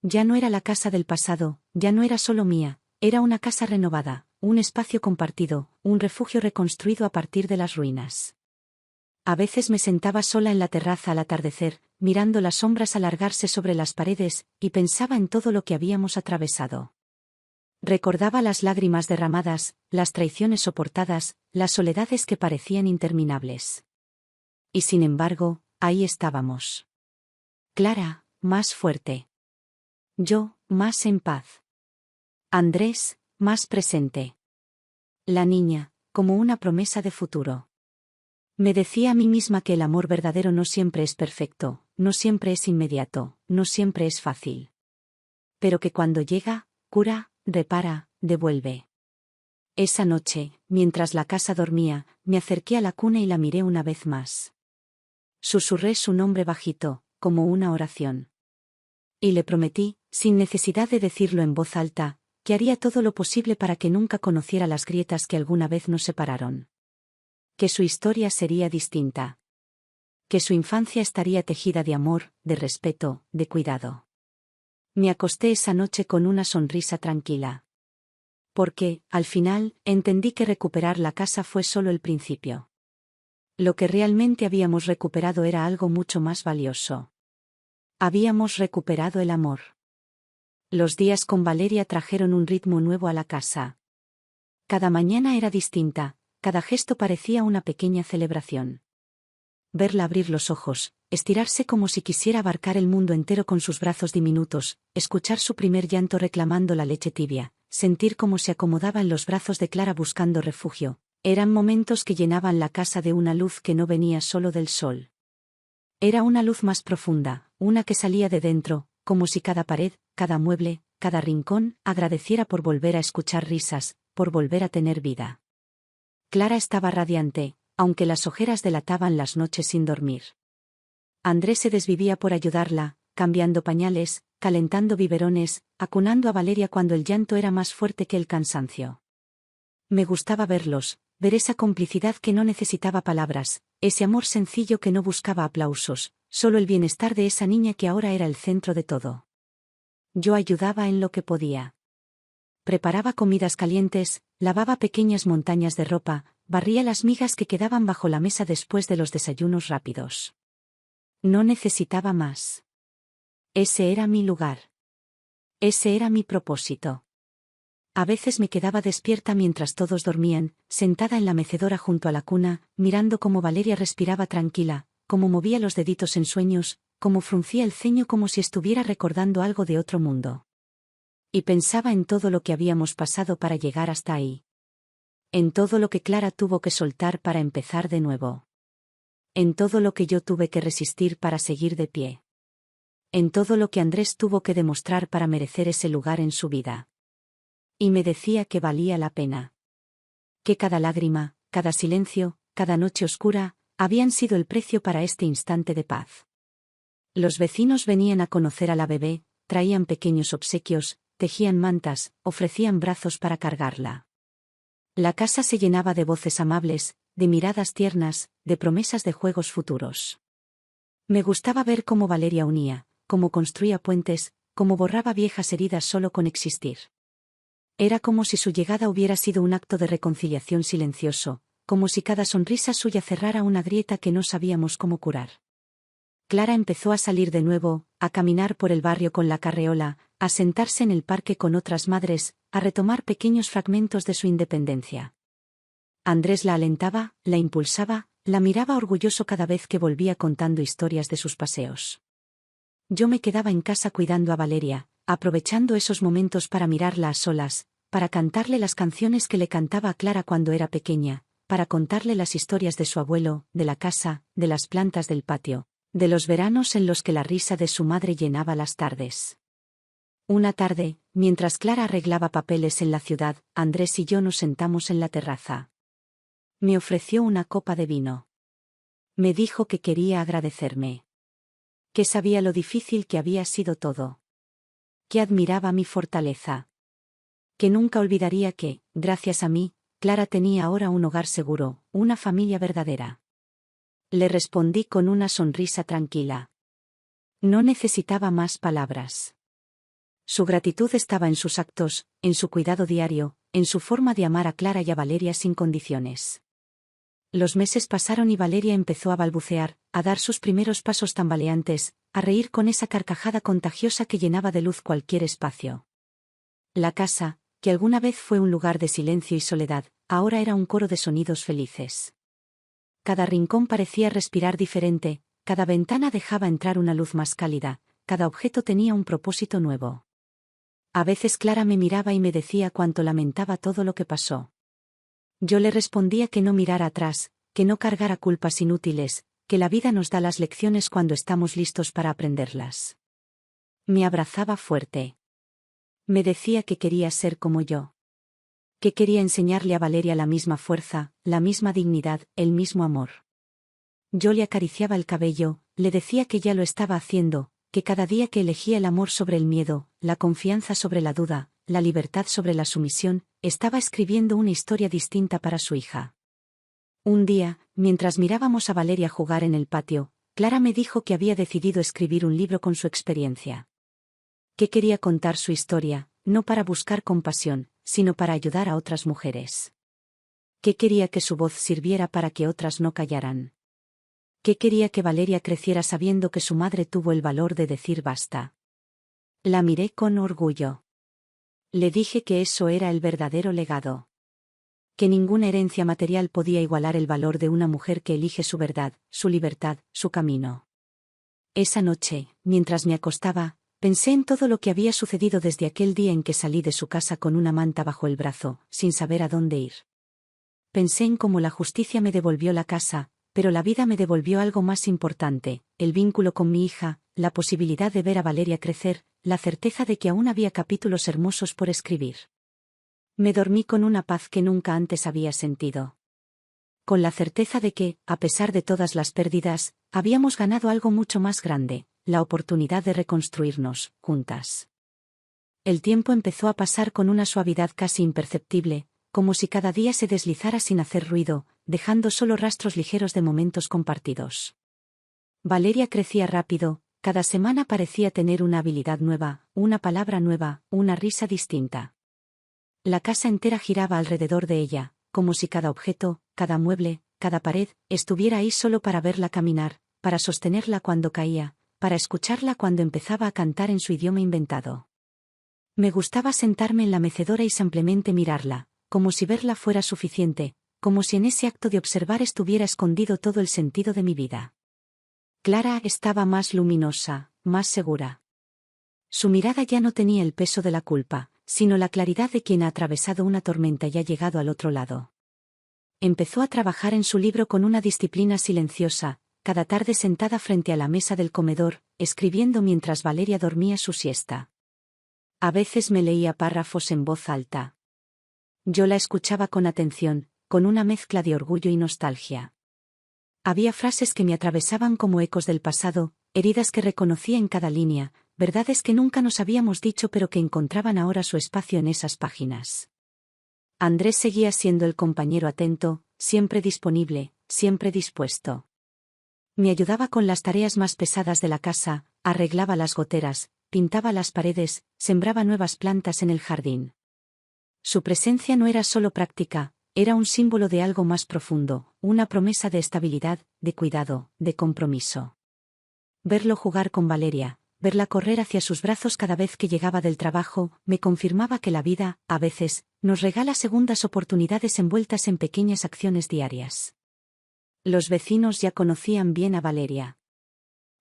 S1: Ya no era la casa del pasado, ya no era solo mía, era una casa renovada, un espacio compartido, un refugio reconstruido a partir de las ruinas. A veces me sentaba sola en la terraza al atardecer, mirando las sombras alargarse sobre las paredes, y pensaba en todo lo que habíamos atravesado. Recordaba las lágrimas derramadas, las traiciones soportadas, las soledades que parecían interminables. Y sin embargo, ahí estábamos. Clara, más fuerte. Yo, más en paz. Andrés, más presente. La niña, como una promesa de futuro. Me decía a mí misma que el amor verdadero no siempre es perfecto, no siempre es inmediato, no siempre es fácil. Pero que cuando llega, cura, repara, devuelve. Esa noche, mientras la casa dormía, me acerqué a la cuna y la miré una vez más. Susurré su nombre bajito, como una oración. Y le prometí, sin necesidad de decirlo en voz alta, que haría todo lo posible para que nunca conociera las grietas que alguna vez nos separaron. Que su historia sería distinta. Que su infancia estaría tejida de amor, de respeto, de cuidado. Me acosté esa noche con una sonrisa tranquila. Porque, al final, entendí que recuperar la casa fue solo el principio. Lo que realmente habíamos recuperado era algo mucho más valioso. Habíamos recuperado el amor. Los días con Valeria trajeron un ritmo nuevo a la casa. Cada mañana era distinta, cada gesto parecía una pequeña celebración. Verla abrir los ojos, estirarse como si quisiera abarcar el mundo entero con sus brazos diminutos, escuchar su primer llanto reclamando la leche tibia, sentir cómo se acomodaba en los brazos de Clara buscando refugio, eran momentos que llenaban la casa de una luz que no venía solo del sol. Era una luz más profunda, una que salía de dentro, como si cada pared, cada mueble, cada rincón, agradeciera por volver a escuchar risas, por volver a tener vida. Clara estaba radiante, aunque las ojeras delataban las noches sin dormir. Andrés se desvivía por ayudarla, cambiando pañales, calentando biberones, acunando a Valeria cuando el llanto era más fuerte que el cansancio. Me gustaba verlos, ver esa complicidad que no necesitaba palabras, ese amor sencillo que no buscaba aplausos, solo el bienestar de esa niña que ahora era el centro de todo. Yo ayudaba en lo que podía. Preparaba comidas calientes, lavaba pequeñas montañas de ropa, barría las migas que quedaban bajo la mesa después de los desayunos rápidos. No necesitaba más. Ese era mi lugar. Ese era mi propósito. A veces me quedaba despierta mientras todos dormían, sentada en la mecedora junto a la cuna, mirando cómo Valeria respiraba tranquila, cómo movía los deditos en sueños, cómo fruncía el ceño como si estuviera recordando algo de otro mundo. Y pensaba en todo lo que habíamos pasado para llegar hasta ahí. En todo lo que Clara tuvo que soltar para empezar de nuevo. En todo lo que yo tuve que resistir para seguir de pie. En todo lo que Andrés tuvo que demostrar para merecer ese lugar en su vida. Y me decía que valía la pena. Que cada lágrima, cada silencio, cada noche oscura, habían sido el precio para este instante de paz. Los vecinos venían a conocer a la bebé, traían pequeños obsequios, tejían mantas, ofrecían brazos para cargarla. La casa se llenaba de voces amables, de miradas tiernas, de promesas de juegos futuros. Me gustaba ver cómo Valeria unía, cómo construía puentes, cómo borraba viejas heridas solo con existir. Era como si su llegada hubiera sido un acto de reconciliación silencioso, como si cada sonrisa suya cerrara una grieta que no sabíamos cómo curar. Clara empezó a salir de nuevo, a caminar por el barrio con la carreola, a sentarse en el parque con otras madres, a retomar pequeños fragmentos de su independencia. Andrés la alentaba, la impulsaba, la miraba orgulloso cada vez que volvía contando historias de sus paseos. Yo me quedaba en casa cuidando a Valeria, aprovechando esos momentos para mirarla a solas, para cantarle las canciones que le cantaba a Clara cuando era pequeña, para contarle las historias de su abuelo, de la casa, de las plantas del patio, de los veranos en los que la risa de su madre llenaba las tardes. Una tarde, mientras Clara arreglaba papeles en la ciudad, Andrés y yo nos sentamos en la terraza. Me ofreció una copa de vino. Me dijo que quería agradecerme. Que sabía lo difícil que había sido todo. Que admiraba mi fortaleza. Que nunca olvidaría que, gracias a mí, Clara tenía ahora un hogar seguro, una familia verdadera. Le respondí con una sonrisa tranquila. No necesitaba más palabras. Su gratitud estaba en sus actos, en su cuidado diario, en su forma de amar a Clara y a Valeria sin condiciones. Los meses pasaron y Valeria empezó a balbucear, a dar sus primeros pasos tambaleantes, a reír con esa carcajada contagiosa que llenaba de luz cualquier espacio. La casa, que alguna vez fue un lugar de silencio y soledad, ahora era un coro de sonidos felices. Cada rincón parecía respirar diferente, cada ventana dejaba entrar una luz más cálida, cada objeto tenía un propósito nuevo. A veces Clara me miraba y me decía cuánto lamentaba todo lo que pasó. Yo le respondía que no mirara atrás, que no cargara culpas inútiles, que la vida nos da las lecciones cuando estamos listos para aprenderlas. Me abrazaba fuerte. Me decía que quería ser como yo. Que quería enseñarle a Valeria la misma fuerza, la misma dignidad, el mismo amor. Yo le acariciaba el cabello, le decía que ya lo estaba haciendo, que cada día que elegía el amor sobre el miedo, la confianza sobre la duda, la libertad sobre la sumisión, estaba escribiendo una historia distinta para su hija. Un día, mientras mirábamos a Valeria jugar en el patio, Clara me dijo que había decidido escribir un libro con su experiencia. Que quería contar su historia, no para buscar compasión, sino para ayudar a otras mujeres. Que quería que su voz sirviera para que otras no callaran. Que quería que Valeria creciera sabiendo que su madre tuvo el valor de decir basta. La miré con orgullo. Le dije que eso era el verdadero legado. Que ninguna herencia material podía igualar el valor de una mujer que elige su verdad, su libertad, su camino. Esa noche, mientras me acostaba, pensé en todo lo que había sucedido desde aquel día en que salí de su casa con una manta bajo el brazo, sin saber a dónde ir. Pensé en cómo la justicia me devolvió la casa, pero la vida me devolvió algo más importante, el vínculo con mi hija, la posibilidad de ver a Valeria crecer, la certeza de que aún había capítulos hermosos por escribir. Me dormí con una paz que nunca antes había sentido. Con la certeza de que, a pesar de todas las pérdidas, habíamos ganado algo mucho más grande, la oportunidad de reconstruirnos, juntas. El tiempo empezó a pasar con una suavidad casi imperceptible, como si cada día se deslizara sin hacer ruido, dejando solo rastros ligeros de momentos compartidos. Valeria crecía rápido, cada semana parecía tener una habilidad nueva, una palabra nueva, una risa distinta. La casa entera giraba alrededor de ella, como si cada objeto, cada mueble, cada pared, estuviera ahí solo para verla caminar, para sostenerla cuando caía, para escucharla cuando empezaba a cantar en su idioma inventado. Me gustaba sentarme en la mecedora y simplemente mirarla, como si verla fuera suficiente, como si en ese acto de observar estuviera escondido todo el sentido de mi vida. Clara estaba más luminosa, más segura. Su mirada ya no tenía el peso de la culpa, sino la claridad de quien ha atravesado una tormenta y ha llegado al otro lado. Empezó a trabajar en su libro con una disciplina silenciosa, cada tarde sentada frente a la mesa del comedor, escribiendo mientras Valeria dormía su siesta. A veces me leía párrafos en voz alta. Yo la escuchaba con atención, con una mezcla de orgullo y nostalgia. Había frases que me atravesaban como ecos del pasado, heridas que reconocía en cada línea, verdades que nunca nos habíamos dicho pero que encontraban ahora su espacio en esas páginas. Andrés seguía siendo el compañero atento, siempre disponible, siempre dispuesto. Me ayudaba con las tareas más pesadas de la casa, arreglaba las goteras, pintaba las paredes, sembraba nuevas plantas en el jardín. Su presencia no era solo práctica, era un símbolo de algo más profundo, una promesa de estabilidad, de cuidado, de compromiso. Verlo jugar con Valeria, verla correr hacia sus brazos cada vez que llegaba del trabajo, me confirmaba que la vida, a veces, nos regala segundas oportunidades envueltas en pequeñas acciones diarias. Los vecinos ya conocían bien a Valeria.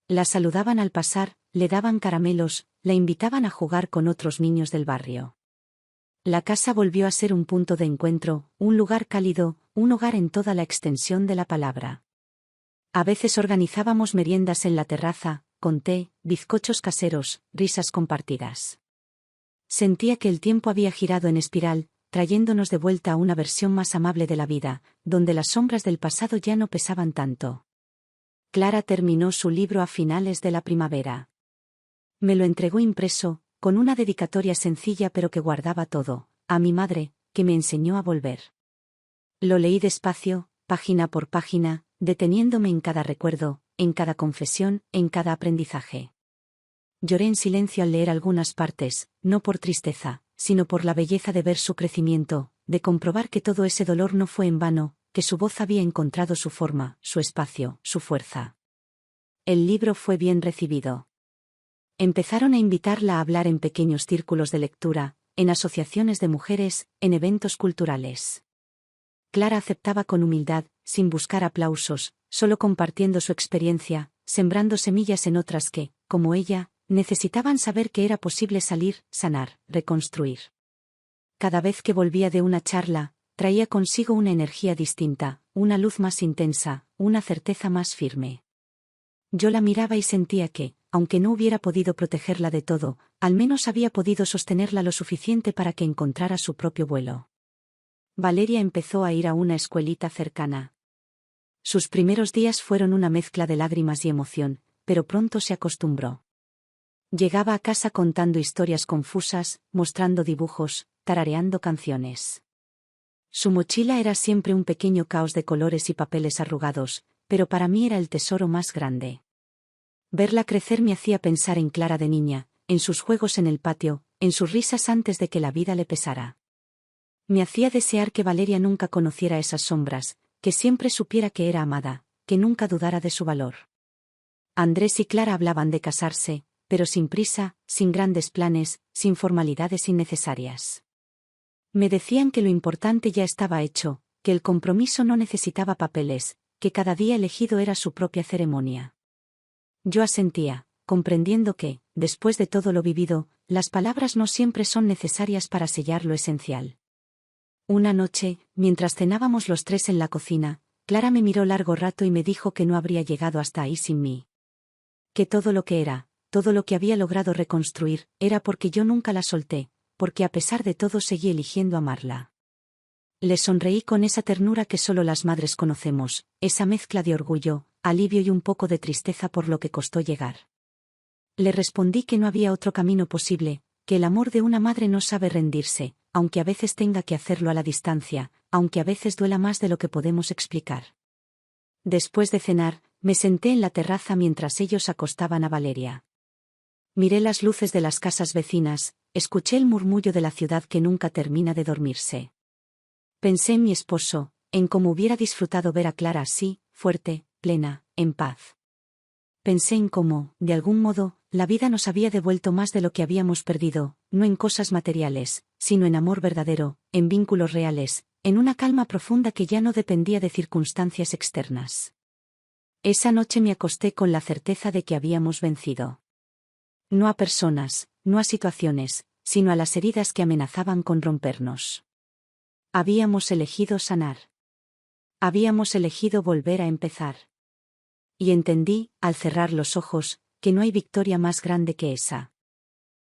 S1: La saludaban al pasar, le daban caramelos, la invitaban a jugar con otros niños del barrio. La casa volvió a ser un punto de encuentro, un lugar cálido, un hogar en toda la extensión de la palabra. A veces organizábamos meriendas en la terraza, con té, bizcochos caseros, risas compartidas. Sentía que el tiempo había girado en espiral, trayéndonos de vuelta a una versión más amable de la vida, donde las sombras del pasado ya no pesaban tanto. Clara terminó su libro a finales de la primavera. Me lo entregó impreso, con una dedicatoria sencilla pero que guardaba todo, a mi madre, que me enseñó a volver. Lo leí despacio, página por página, deteniéndome en cada recuerdo, en cada confesión, en cada aprendizaje. Lloré en silencio al leer algunas partes, no por tristeza, sino por la belleza de ver su crecimiento, de comprobar que todo ese dolor no fue en vano, que su voz había encontrado su forma, su espacio, su fuerza. El libro fue bien recibido. Empezaron a invitarla a hablar en pequeños círculos de lectura, en asociaciones de mujeres, en eventos culturales. Clara aceptaba con humildad, sin buscar aplausos, solo compartiendo su experiencia, sembrando semillas en otras que, como ella, necesitaban saber que era posible salir, sanar, reconstruir. Cada vez que volvía de una charla, traía consigo una energía distinta, una luz más intensa, una certeza más firme. Yo la miraba y sentía que, aunque no hubiera podido protegerla de todo, al menos había podido sostenerla lo suficiente para que encontrara su propio vuelo. Valeria empezó a ir a una escuelita cercana. Sus primeros días fueron una mezcla de lágrimas y emoción, pero pronto se acostumbró. Llegaba a casa contando historias confusas, mostrando dibujos, tarareando canciones. Su mochila era siempre un pequeño caos de colores y papeles arrugados, pero para mí era el tesoro más grande. Verla crecer me hacía pensar en Clara de niña, en sus juegos en el patio, en sus risas antes de que la vida le pesara. Me hacía desear que Valeria nunca conociera esas sombras, que siempre supiera que era amada, que nunca dudara de su valor. Andrés y Clara hablaban de casarse, pero sin prisa, sin grandes planes, sin formalidades innecesarias. Me decían que lo importante ya estaba hecho, que el compromiso no necesitaba papeles, que cada día elegido era su propia ceremonia. Yo asentía, comprendiendo que, después de todo lo vivido, las palabras no siempre son necesarias para sellar lo esencial. Una noche, mientras cenábamos los tres en la cocina, Clara me miró largo rato y me dijo que no habría llegado hasta ahí sin mí. Que todo lo que era, todo lo que había logrado reconstruir, era porque yo nunca la solté, porque a pesar de todo seguí eligiendo amarla. Le sonreí con esa ternura que solo las madres conocemos, esa mezcla de orgullo, alivio y un poco de tristeza por lo que costó llegar. Le respondí que no había otro camino posible, que el amor de una madre no sabe rendirse, aunque a veces tenga que hacerlo a la distancia, aunque a veces duela más de lo que podemos explicar. Después de cenar, me senté en la terraza mientras ellos acostaban a Valeria. Miré las luces de las casas vecinas, escuché el murmullo de la ciudad que nunca termina de dormirse. Pensé en mi esposo, en cómo hubiera disfrutado ver a Clara así, fuerte, plena, en paz. Pensé en cómo, de algún modo, la vida nos había devuelto más de lo que habíamos perdido, no en cosas materiales, sino en amor verdadero, en vínculos reales, en una calma profunda que ya no dependía de circunstancias externas. Esa noche me acosté con la certeza de que habíamos vencido. No a personas, no a situaciones, sino a las heridas que amenazaban con rompernos. Habíamos elegido sanar. Habíamos elegido volver a empezar. Y entendí, al cerrar los ojos, que no hay victoria más grande que esa.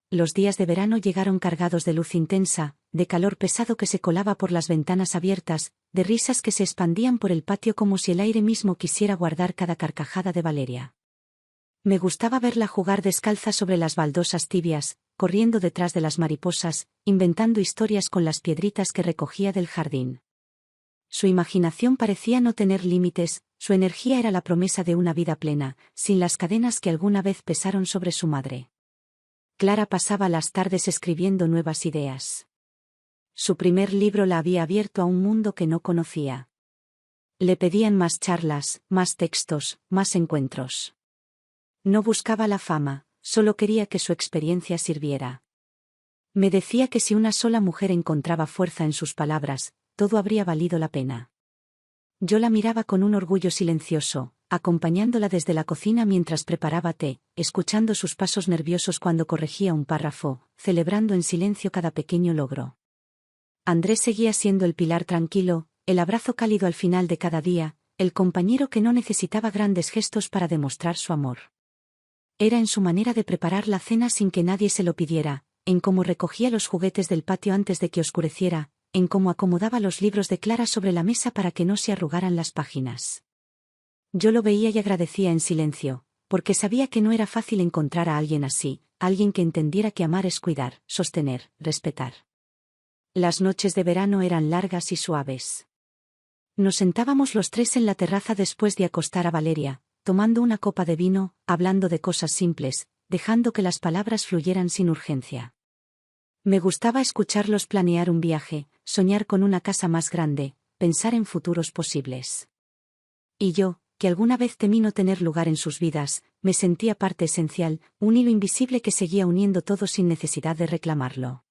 S1: Los días de verano llegaron cargados de luz intensa, de calor pesado que se colaba por las ventanas abiertas, de risas que se expandían por el patio como si el aire mismo quisiera guardar cada carcajada de Valeria. Me gustaba verla jugar descalza sobre las baldosas tibias, corriendo detrás de las mariposas, inventando historias con las piedritas que recogía del jardín. Su imaginación parecía no tener límites, su energía era la promesa de una vida plena, sin las cadenas que alguna vez pesaron sobre su madre. Clara pasaba las tardes escribiendo nuevas ideas. Su primer libro la había abierto a un mundo que no conocía. Le pedían más charlas, más textos, más encuentros. No buscaba la fama, solo quería que su experiencia sirviera. Me decía que si una sola mujer encontraba fuerza en sus palabras, todo habría valido la pena. Yo la miraba con un orgullo silencioso, acompañándola desde la cocina mientras preparaba té, escuchando sus pasos nerviosos cuando corregía un párrafo, celebrando en silencio cada pequeño logro. Andrés seguía siendo el pilar tranquilo, el abrazo cálido al final de cada día, el compañero que no necesitaba grandes gestos para demostrar su amor. Era en su manera de preparar la cena sin que nadie se lo pidiera, en cómo recogía los juguetes del patio antes de que oscureciera, en cómo acomodaba los libros de Clara sobre la mesa para que no se arrugaran las páginas. Yo lo veía y agradecía en silencio, porque sabía que no era fácil encontrar a alguien así, alguien que entendiera que amar es cuidar, sostener, respetar. Las noches de verano eran largas y suaves. Nos sentábamos los tres en la terraza después de acostar a Valeria, tomando una copa de vino, hablando de cosas simples, dejando que las palabras fluyeran sin urgencia. Me gustaba escucharlos planear un viaje, soñar con una casa más grande, pensar en futuros posibles. Y yo, que alguna vez temí no tener lugar en sus vidas, me sentía parte esencial, un hilo invisible que seguía uniendo todo sin necesidad de reclamarlo.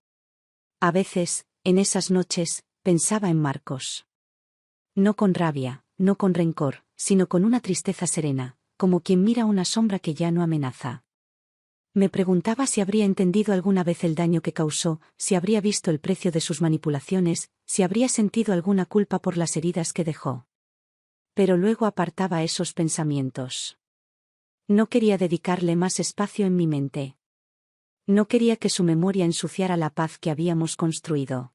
S1: A veces, en esas noches, pensaba en Marcos. No con rabia, no con rencor, sino con una tristeza serena, como quien mira una sombra que ya no amenaza. Me preguntaba si habría entendido alguna vez el daño que causó, si habría visto el precio de sus manipulaciones, si habría sentido alguna culpa por las heridas que dejó. Pero luego apartaba esos pensamientos. No quería dedicarle más espacio en mi mente. No quería que su memoria ensuciara la paz que habíamos construido.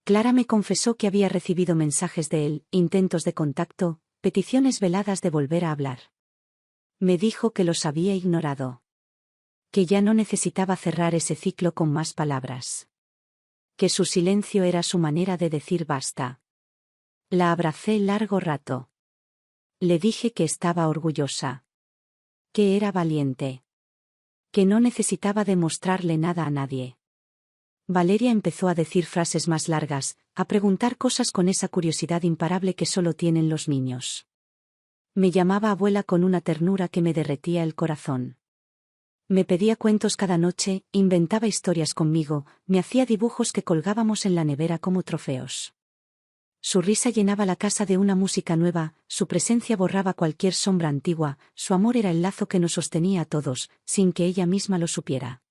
S1: Clara me confesó que había recibido mensajes de él, intentos de contacto, peticiones veladas de volver a hablar. Me dijo que los había ignorado. Que ya no necesitaba cerrar ese ciclo con más palabras. Que su silencio era su manera de decir basta. La abracé largo rato. Le dije que estaba orgullosa. Que era valiente. Que no necesitaba demostrarle nada a nadie. Valeria empezó a decir frases más largas, a preguntar cosas con esa curiosidad imparable que solo tienen los niños. Me llamaba abuela con una ternura que me derretía el corazón. Me pedía cuentos cada noche, inventaba historias conmigo, me hacía dibujos que colgábamos en la nevera como trofeos. Su risa llenaba la casa de una música nueva, su presencia borraba cualquier sombra antigua, su amor era el lazo que nos sostenía a todos, sin que ella misma lo supiera.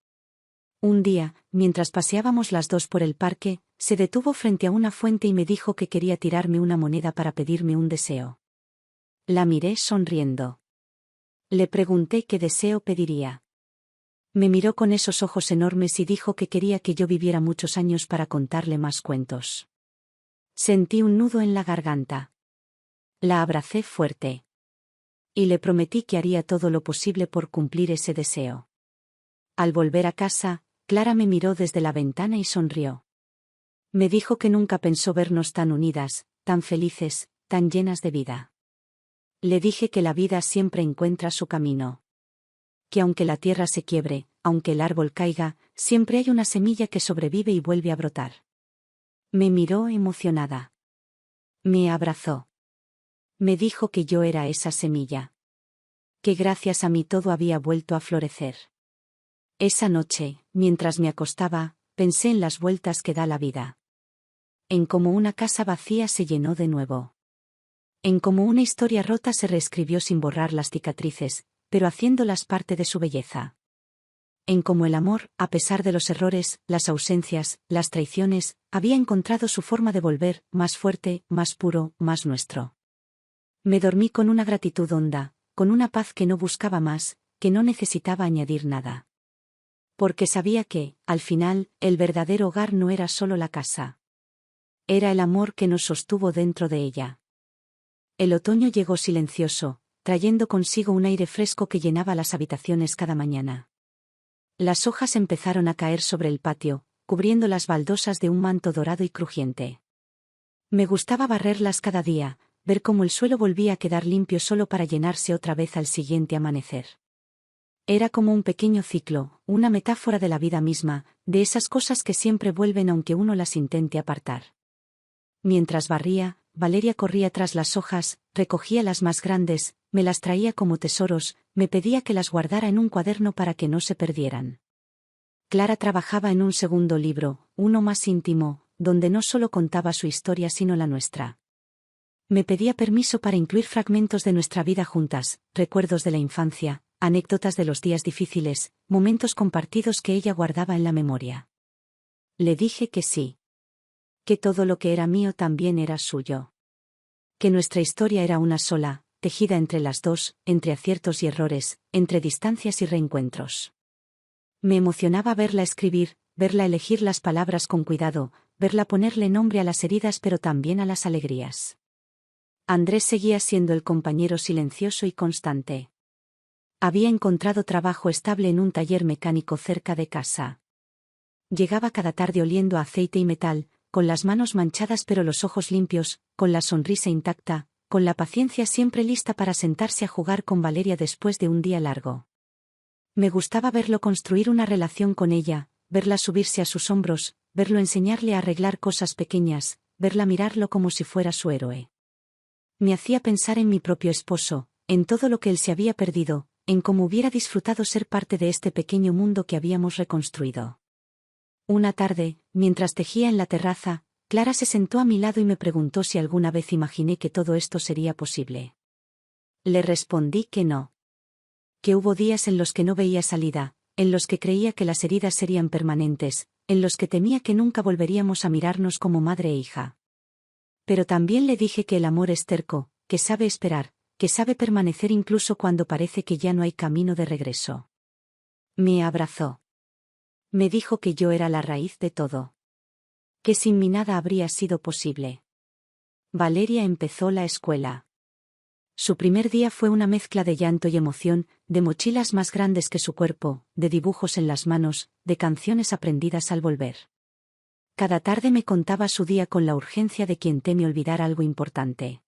S1: Un día, mientras paseábamos las dos por el parque, se detuvo frente a una fuente y me dijo que quería tirarme una moneda para pedirme un deseo. La miré sonriendo. Le pregunté qué deseo pediría. Me miró con esos ojos enormes y dijo que quería que yo viviera muchos años para contarle más cuentos. Sentí un nudo en la garganta. La abracé fuerte. Y le prometí que haría todo lo posible por cumplir ese deseo. Al volver a casa, Clara me miró desde la ventana y sonrió. Me dijo que nunca pensó vernos tan unidas, tan felices, tan llenas de vida. Le dije que la vida siempre encuentra su camino. Que aunque la tierra se quiebre, aunque el árbol caiga, siempre hay una semilla que sobrevive y vuelve a brotar. Me miró emocionada. Me abrazó. Me dijo que yo era esa semilla. Que gracias a mí todo había vuelto a florecer. Esa noche, mientras me acostaba, pensé en las vueltas que da la vida. En cómo una casa vacía se llenó de nuevo. En cómo una historia rota se reescribió sin borrar las cicatrices, pero haciéndolas parte de su belleza. En cómo el amor, a pesar de los errores, las ausencias, las traiciones, había encontrado su forma de volver, más fuerte, más puro, más nuestro. Me dormí con una gratitud honda, con una paz que no buscaba más, que no necesitaba añadir nada. Porque sabía que, al final, el verdadero hogar no era solo la casa. Era el amor que nos sostuvo dentro de ella. El otoño llegó silencioso, trayendo consigo un aire fresco que llenaba las habitaciones cada mañana. Las hojas empezaron a caer sobre el patio, cubriendo las baldosas de un manto dorado y crujiente. Me gustaba barrerlas cada día, ver cómo el suelo volvía a quedar limpio solo para llenarse otra vez al siguiente amanecer. Era como un pequeño ciclo, una metáfora de la vida misma, de esas cosas que siempre vuelven aunque uno las intente apartar. Mientras barría, Valeria corría tras las hojas, recogía las más grandes, me las traía como tesoros, me pedía que las guardara en un cuaderno para que no se perdieran. Clara trabajaba en un segundo libro, uno más íntimo, donde no solo contaba su historia sino la nuestra. Me pedía permiso para incluir fragmentos de nuestra vida juntas, recuerdos de la infancia, anécdotas de los días difíciles, momentos compartidos que ella guardaba en la memoria. Le dije que sí. Que todo lo que era mío también era suyo. Que nuestra historia era una sola, tejida entre las dos, entre aciertos y errores, entre distancias y reencuentros. Me emocionaba verla escribir, verla elegir las palabras con cuidado, verla ponerle nombre a las heridas pero también a las alegrías. Andrés seguía siendo el compañero silencioso y constante. Había encontrado trabajo estable en un taller mecánico cerca de casa. Llegaba cada tarde oliendo a aceite y metal, con las manos manchadas pero los ojos limpios, con la sonrisa intacta, con la paciencia siempre lista para sentarse a jugar con Valeria después de un día largo. Me gustaba verlo construir una relación con ella, verla subirse a sus hombros, verlo enseñarle a arreglar cosas pequeñas, verla mirarlo como si fuera su héroe. Me hacía pensar en mi propio esposo, en todo lo que él se había perdido, en cómo hubiera disfrutado ser parte de este pequeño mundo que habíamos reconstruido. Una tarde, mientras tejía en la terraza, Clara se sentó a mi lado y me preguntó si alguna vez imaginé que todo esto sería posible. Le respondí que no. Que hubo días en los que no veía salida, en los que creía que las heridas serían permanentes, en los que temía que nunca volveríamos a mirarnos como madre e hija. Pero también le dije que el amor es terco, que sabe esperar, que sabe permanecer incluso cuando parece que ya no hay camino de regreso. Me abrazó. Me dijo que yo era la raíz de todo. Que sin mí nada habría sido posible. Valeria empezó la escuela. Su primer día fue una mezcla de llanto y emoción, de mochilas más grandes que su cuerpo, de dibujos en las manos, de canciones aprendidas al volver. Cada tarde me contaba su día con la urgencia de quien teme olvidar algo importante.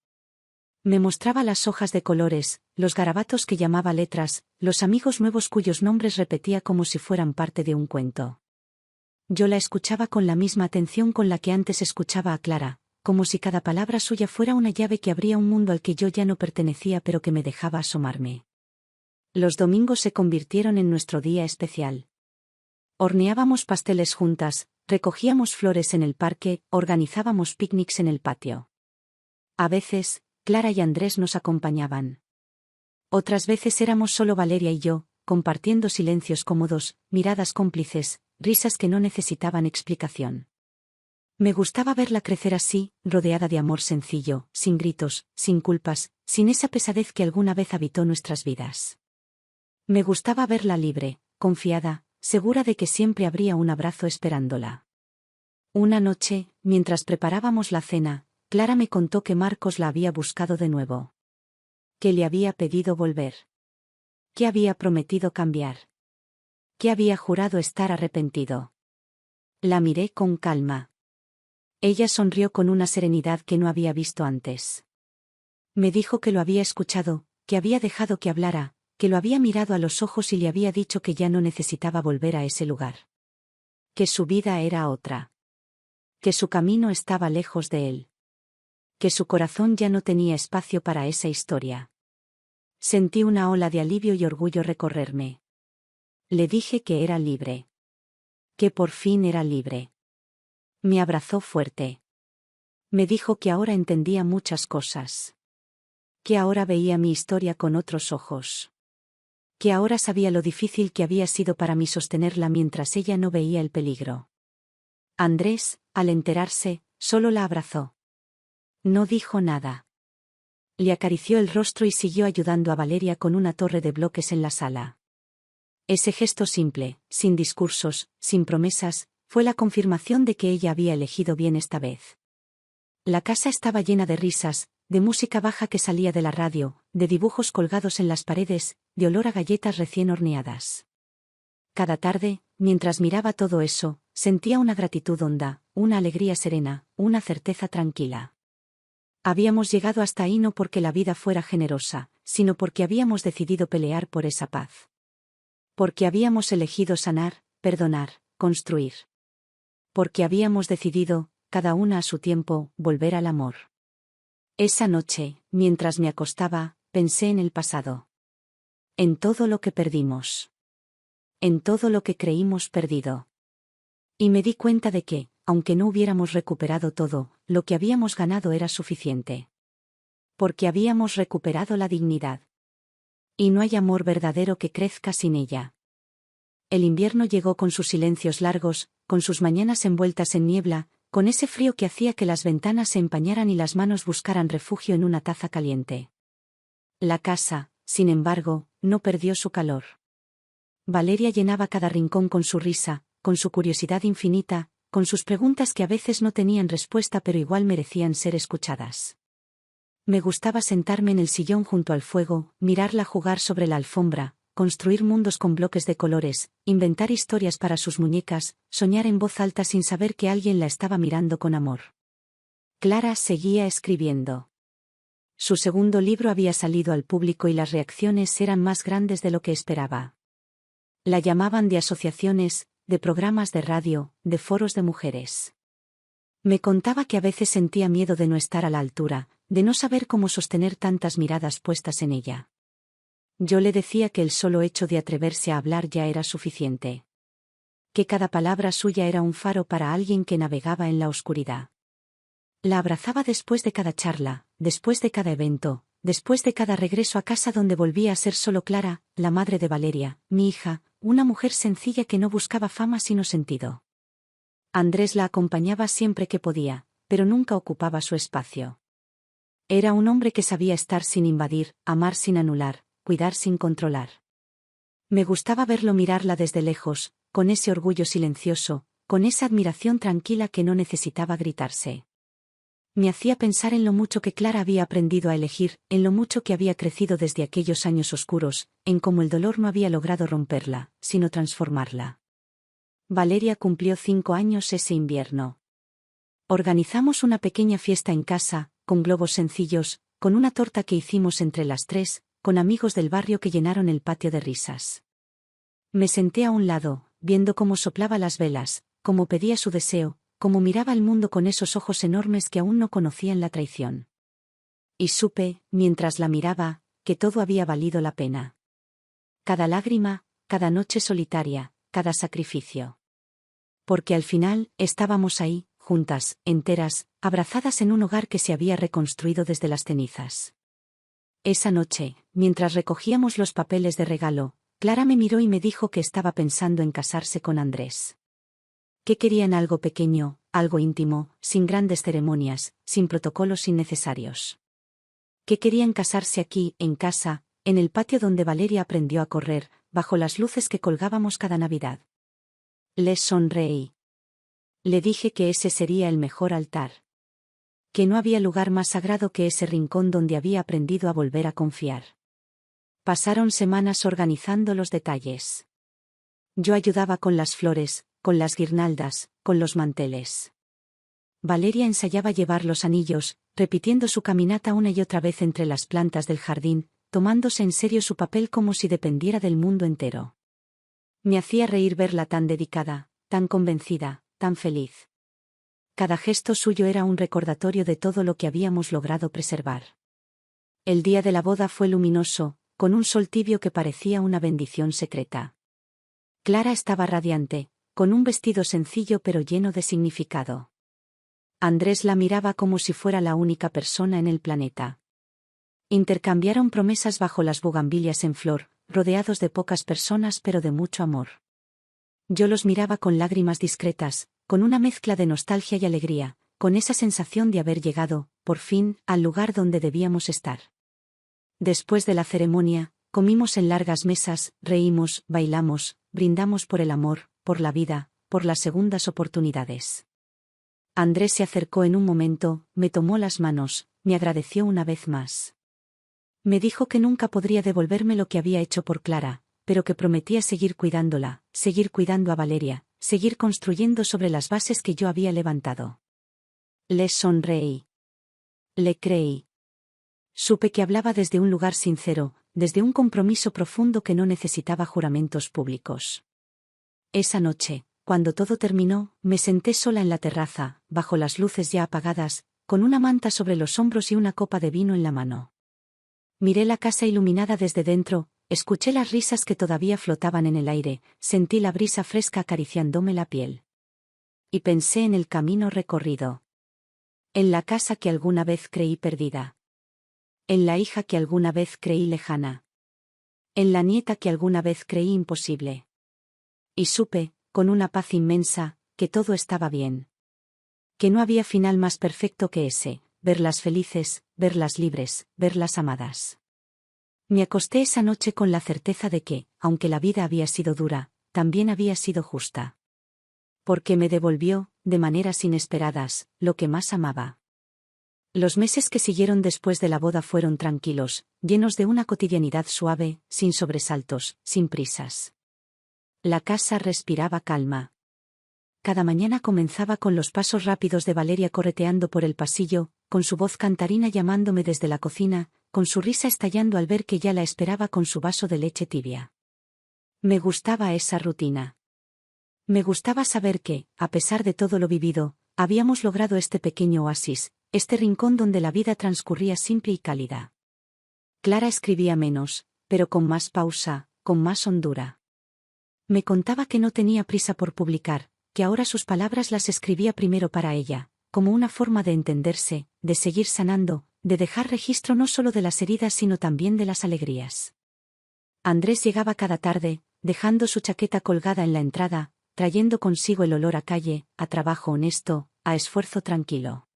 S1: Me mostraba las hojas de colores, los garabatos que llamaba letras, los amigos nuevos cuyos nombres repetía como si fueran parte de un cuento. Yo la escuchaba con la misma atención con la que antes escuchaba a Clara, como si cada palabra suya fuera una llave que abría un mundo al que yo ya no pertenecía pero que me dejaba asomarme. Los domingos se convirtieron en nuestro día especial. Horneábamos pasteles juntas, recogíamos flores en el parque, organizábamos picnics en el patio. A veces, Clara y Andrés nos acompañaban. Otras veces éramos solo Valeria y yo, compartiendo silencios cómodos, miradas cómplices, risas que no necesitaban explicación. Me gustaba verla crecer así, rodeada de amor sencillo, sin gritos, sin culpas, sin esa pesadez que alguna vez habitó nuestras vidas. Me gustaba verla libre, confiada, segura de que siempre habría un abrazo esperándola. Una noche, mientras preparábamos la cena, Clara me contó que Marcos la había buscado de nuevo. Que le había pedido volver. Que había prometido cambiar. Que había jurado estar arrepentido. La miré con calma. Ella sonrió con una serenidad que no había visto antes. Me dijo que lo había escuchado, que había dejado que hablara, que lo había mirado a los ojos y le había dicho que ya no necesitaba volver a ese lugar. Que su vida era otra. Que su camino estaba lejos de él. Que su corazón ya no tenía espacio para esa historia. Sentí una ola de alivio y orgullo recorrerme. Le dije que era libre. Que por fin era libre. Me abrazó fuerte. Me dijo que ahora entendía muchas cosas. Que ahora veía mi historia con otros ojos. Que ahora sabía lo difícil que había sido para mí sostenerla mientras ella no veía el peligro. Andrés, al enterarse, solo la abrazó. No dijo nada. Le acarició el rostro y siguió ayudando a Valeria con una torre de bloques en la sala. Ese gesto simple, sin discursos, sin promesas, fue la confirmación de que ella había elegido bien esta vez. La casa estaba llena de risas, de música baja que salía de la radio, de dibujos colgados en las paredes, de olor a galletas recién horneadas. Cada tarde, mientras miraba todo eso, sentía una gratitud honda, una alegría serena, una certeza tranquila. Habíamos llegado hasta ahí no porque la vida fuera generosa, sino porque habíamos decidido pelear por esa paz. Porque habíamos elegido sanar, perdonar, construir. Porque habíamos decidido, cada una a su tiempo, volver al amor. Esa noche, mientras me acostaba, pensé en el pasado. En todo lo que perdimos. En todo lo que creímos perdido. Y me di cuenta de que, aunque no hubiéramos recuperado todo, lo que habíamos ganado era suficiente. Porque habíamos recuperado la dignidad. Y no hay amor verdadero que crezca sin ella. El invierno llegó con sus silencios largos, con sus mañanas envueltas en niebla, con ese frío que hacía que las ventanas se empañaran y las manos buscaran refugio en una taza caliente. La casa, sin embargo, no perdió su calor. Valeria llenaba cada rincón con su risa, con su curiosidad infinita, con sus preguntas que a veces no tenían respuesta pero igual merecían ser escuchadas. Me gustaba sentarme en el sillón junto al fuego, mirarla jugar sobre la alfombra, construir mundos con bloques de colores, inventar historias para sus muñecas, soñar en voz alta sin saber que alguien la estaba mirando con amor. Clara seguía escribiendo. Su segundo libro había salido al público y las reacciones eran más grandes de lo que esperaba. La llamaban de asociaciones, de programas de radio, de foros de mujeres. Me contaba que a veces sentía miedo de no estar a la altura, de no saber cómo sostener tantas miradas puestas en ella. Yo le decía que el solo hecho de atreverse a hablar ya era suficiente. Que cada palabra suya era un faro para alguien que navegaba en la oscuridad. La abrazaba después de cada charla, después de cada evento, después de cada regreso a casa donde volvía a ser solo Clara, la madre de Valeria, mi hija, una mujer sencilla que no buscaba fama sino sentido. Andrés la acompañaba siempre que podía, pero nunca ocupaba su espacio. Era un hombre que sabía estar sin invadir, amar sin anular, cuidar sin controlar. Me gustaba verlo mirarla desde lejos, con ese orgullo silencioso, con esa admiración tranquila que no necesitaba gritarse. Me hacía pensar en lo mucho que Clara había aprendido a elegir, en lo mucho que había crecido desde aquellos años oscuros, en cómo el dolor no había logrado romperla, sino transformarla. Valeria cumplió 5 años ese invierno. Organizamos una pequeña fiesta en casa, con globos sencillos, con una torta que hicimos entre las 3, con amigos del barrio que llenaron el patio de risas. Me senté a un lado, viendo cómo soplaba las velas, cómo pedía su deseo, cómo miraba el mundo con esos ojos enormes que aún no conocían la traición. Y supe, mientras la miraba, que todo había valido la pena. Cada lágrima, cada noche solitaria, cada sacrificio. Porque al final, estábamos ahí, juntas, enteras, abrazadas en un hogar que se había reconstruido desde las cenizas. Esa noche, mientras recogíamos los papeles de regalo, Clara me miró y me dijo que estaba pensando en casarse con Andrés. Que querían algo pequeño, algo íntimo, sin grandes ceremonias, sin protocolos innecesarios. Que querían casarse aquí, en casa, en el patio donde Valeria aprendió a correr, bajo las luces que colgábamos cada Navidad. Le sonreí. Le dije que ese sería el mejor altar. Que no había lugar más sagrado que ese rincón donde había aprendido a volver a confiar. Pasaron semanas organizando los detalles. Yo ayudaba con las flores, con las guirnaldas, con los manteles. Valeria ensayaba llevar los anillos, repitiendo su caminata una y otra vez entre las plantas del jardín, tomándose en serio su papel como si dependiera del mundo entero. Me hacía reír verla tan dedicada, tan convencida, tan feliz. Cada gesto suyo era un recordatorio de todo lo que habíamos logrado preservar. El día de la boda fue luminoso, con un sol tibio que parecía una bendición secreta. Clara estaba radiante, con un vestido sencillo pero lleno de significado. Andrés la miraba como si fuera la única persona en el planeta. Intercambiaron promesas bajo las bugambilias en flor, rodeados de pocas personas pero de mucho amor. Yo los miraba con lágrimas discretas, con una mezcla de nostalgia y alegría, con esa sensación de haber llegado, por fin, al lugar donde debíamos estar. Después de la ceremonia, comimos en largas mesas, reímos, bailamos, brindamos por el amor, por la vida, por las segundas oportunidades. Andrés se acercó en un momento, me tomó las manos, me agradeció una vez más. Me dijo que nunca podría devolverme lo que había hecho por Clara, pero que prometía seguir cuidándola, seguir cuidando a Valeria, seguir construyendo sobre las bases que yo había levantado. Le sonreí. Le creí. Supe que hablaba desde un lugar sincero, desde un compromiso profundo que no necesitaba juramentos públicos. Esa noche, cuando todo terminó, me senté sola en la terraza, bajo las luces ya apagadas, con una manta sobre los hombros y una copa de vino en la mano. Miré la casa iluminada desde dentro, escuché las risas que todavía flotaban en el aire, sentí la brisa fresca acariciándome la piel. Y pensé en el camino recorrido. En la casa que alguna vez creí perdida. En la hija que alguna vez creí lejana. En la nieta que alguna vez creí imposible. Y supe, con una paz inmensa, que todo estaba bien. Que no había final más perfecto que ese, verlas felices, verlas libres, verlas amadas. Me acosté esa noche con la certeza de que, aunque la vida había sido dura, también había sido justa. Porque me devolvió, de maneras inesperadas, lo que más amaba. Los meses que siguieron después de la boda fueron tranquilos, llenos de una cotidianidad suave, sin sobresaltos, sin prisas. La casa respiraba calma. Cada mañana comenzaba con los pasos rápidos de Valeria correteando por el pasillo, con su voz cantarina llamándome desde la cocina, con su risa estallando al ver que ya la esperaba con su vaso de leche tibia. Me gustaba esa rutina. Me gustaba saber que, a pesar de todo lo vivido, habíamos logrado este pequeño oasis, este rincón donde la vida transcurría simple y cálida. Clara escribía menos, pero con más pausa, con más hondura. Me contaba que no tenía prisa por publicar, que ahora sus palabras las escribía primero para ella, como una forma de entenderse, de seguir sanando, de dejar registro no solo de las heridas sino también de las alegrías. Andrés llegaba cada tarde, dejando su chaqueta colgada en la entrada, trayendo consigo el olor a calle, a trabajo honesto, a esfuerzo tranquilo.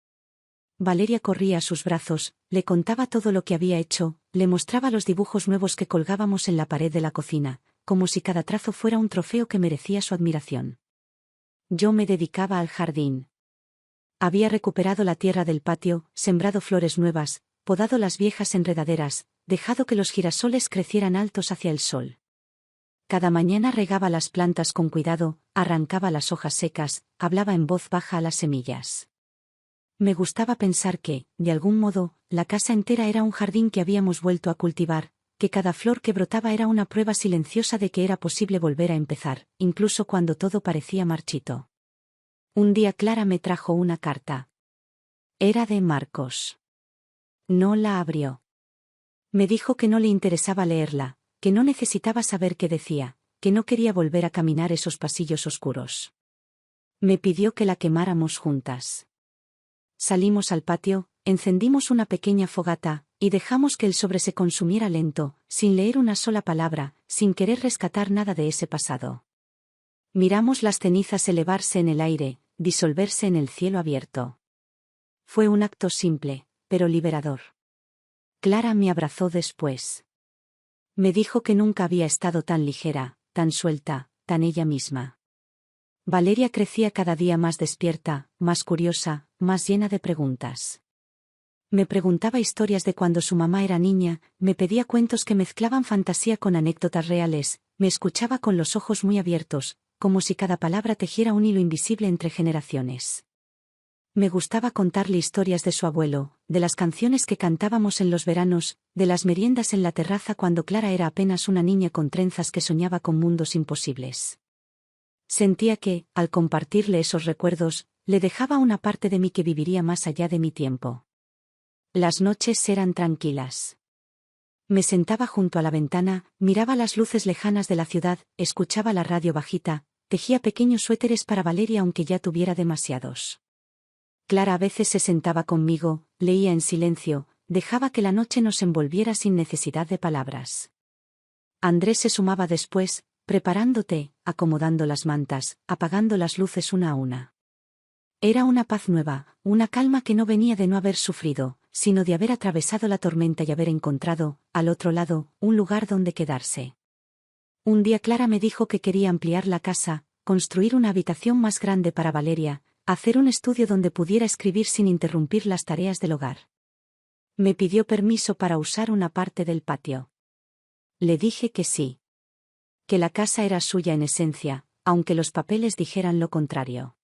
S1: Valeria corría a sus brazos, le contaba todo lo que había hecho, le mostraba los dibujos nuevos que colgábamos en la pared de la cocina, como si cada trazo fuera un trofeo que merecía su admiración. Yo me dedicaba al jardín. Había recuperado la tierra del patio, sembrado flores nuevas, podado las viejas enredaderas, dejado que los girasoles crecieran altos hacia el sol. Cada mañana regaba las plantas con cuidado, arrancaba las hojas secas, hablaba en voz baja a las semillas. Me gustaba pensar que, de algún modo, la casa entera era un jardín que habíamos vuelto a cultivar, que cada flor que brotaba era una prueba silenciosa de que era posible volver a empezar, incluso cuando todo parecía marchito. Un día Clara me trajo una carta. Era de Marcos. No la abrió. Me dijo que no le interesaba leerla, que no necesitaba saber qué decía, que no quería volver a caminar esos pasillos oscuros. Me pidió que la quemáramos juntas. Salimos al patio, encendimos una pequeña fogata, y dejamos que el sobre se consumiera lento, sin leer una sola palabra, sin querer rescatar nada de ese pasado. Miramos las cenizas elevarse en el aire, disolverse en el cielo abierto. Fue un acto simple, pero liberador. Clara me abrazó después. Me dijo que nunca había estado tan ligera, tan suelta, tan ella misma. Valeria crecía cada día más despierta, más curiosa, más llena de preguntas. Me preguntaba historias de cuando su mamá era niña, me pedía cuentos que mezclaban fantasía con anécdotas reales, me escuchaba con los ojos muy abiertos, como si cada palabra tejiera un hilo invisible entre generaciones. Me gustaba contarle historias de su abuelo, de las canciones que cantábamos en los veranos, de las meriendas en la terraza cuando Clara era apenas una niña con trenzas que soñaba con mundos imposibles. Sentía que, al compartirle esos recuerdos, le dejaba una parte de mí que viviría más allá de mi tiempo. Las noches eran tranquilas. Me sentaba junto a la ventana, miraba las luces lejanas de la ciudad, escuchaba la radio bajita, tejía pequeños suéteres para Valeria aunque ya tuviera demasiados. Clara a veces se sentaba conmigo, leía en silencio, dejaba que la noche nos envolviera sin necesidad de palabras. Andrés se sumaba después, preparando té, acomodando las mantas, apagando las luces una a una. Era una paz nueva, una calma que no venía de no haber sufrido, sino de haber atravesado la tormenta y haber encontrado, al otro lado, un lugar donde quedarse. Un día Clara me dijo que quería ampliar la casa, construir una habitación más grande para Valeria, hacer un estudio donde pudiera escribir sin interrumpir las tareas del hogar. Me pidió permiso para usar una parte del patio. Le dije que sí. Que la casa era suya en esencia, aunque los papeles dijeran lo contrario.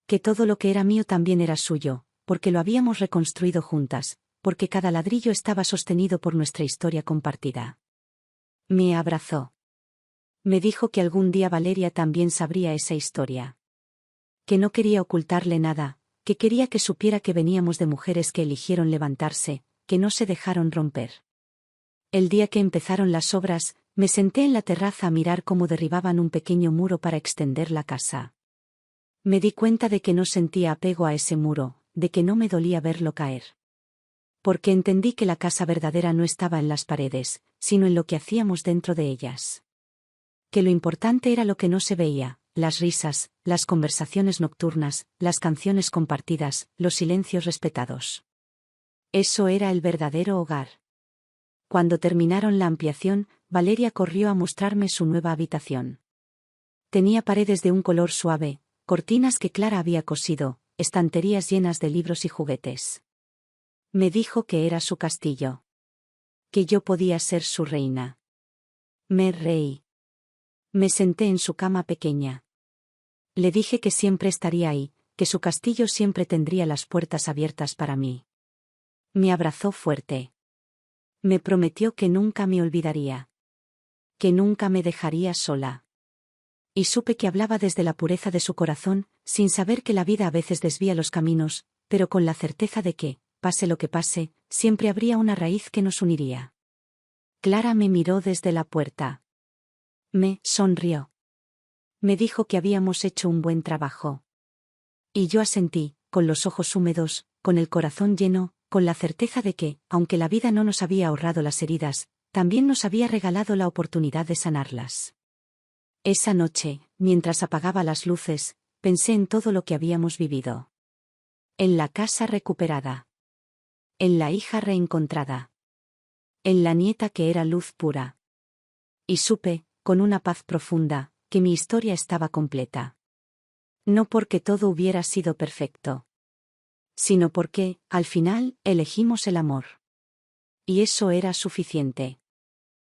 S1: Que todo lo que era mío también era suyo, porque lo habíamos reconstruido juntas, porque cada ladrillo estaba sostenido por nuestra historia compartida. Me abrazó. Me dijo que algún día Valeria también sabría esa historia. Que no quería ocultarle nada, que quería que supiera que veníamos de mujeres que eligieron levantarse, que no se dejaron romper. El día que empezaron las obras, me senté en la terraza a mirar cómo derribaban un pequeño muro para extender la casa. Me di cuenta de que no sentía apego a ese muro, de que no me dolía verlo caer. Porque entendí que la casa verdadera no estaba en las paredes, sino en lo que hacíamos dentro de ellas. Que lo importante era lo que no se veía, las risas, las conversaciones nocturnas, las canciones compartidas, los silencios respetados. Eso era el verdadero hogar. Cuando terminaron la ampliación, Valeria corrió a mostrarme su nueva habitación. Tenía paredes de un color suave, cortinas que Clara había cosido, estanterías llenas de libros y juguetes. Me dijo que era su castillo. Que yo podía ser su reina. Me reí. Me senté en su cama pequeña. Le dije que siempre estaría ahí, que su castillo siempre tendría las puertas abiertas para mí. Me abrazó fuerte. Me prometió que nunca me olvidaría. Que nunca me dejaría sola. Y supe que hablaba desde la pureza de su corazón, sin saber que la vida a veces desvía los caminos, pero con la certeza de que, pase lo que pase, siempre habría una raíz que nos uniría. Clara me miró desde la puerta. Me sonrió. Me dijo que habíamos hecho un buen trabajo. Y yo asentí, con los ojos húmedos, con el corazón lleno, con la certeza de que, aunque la vida no nos había ahorrado las heridas, también nos había regalado la oportunidad de sanarlas. Esa noche, mientras apagaba las luces, pensé en todo lo que habíamos vivido. En la casa recuperada. En la hija reencontrada. En la nieta que era luz pura. Y supe, con una paz profunda, que mi historia estaba completa. No porque todo hubiera sido perfecto. Sino porque, al final, elegimos el amor. Y eso era suficiente.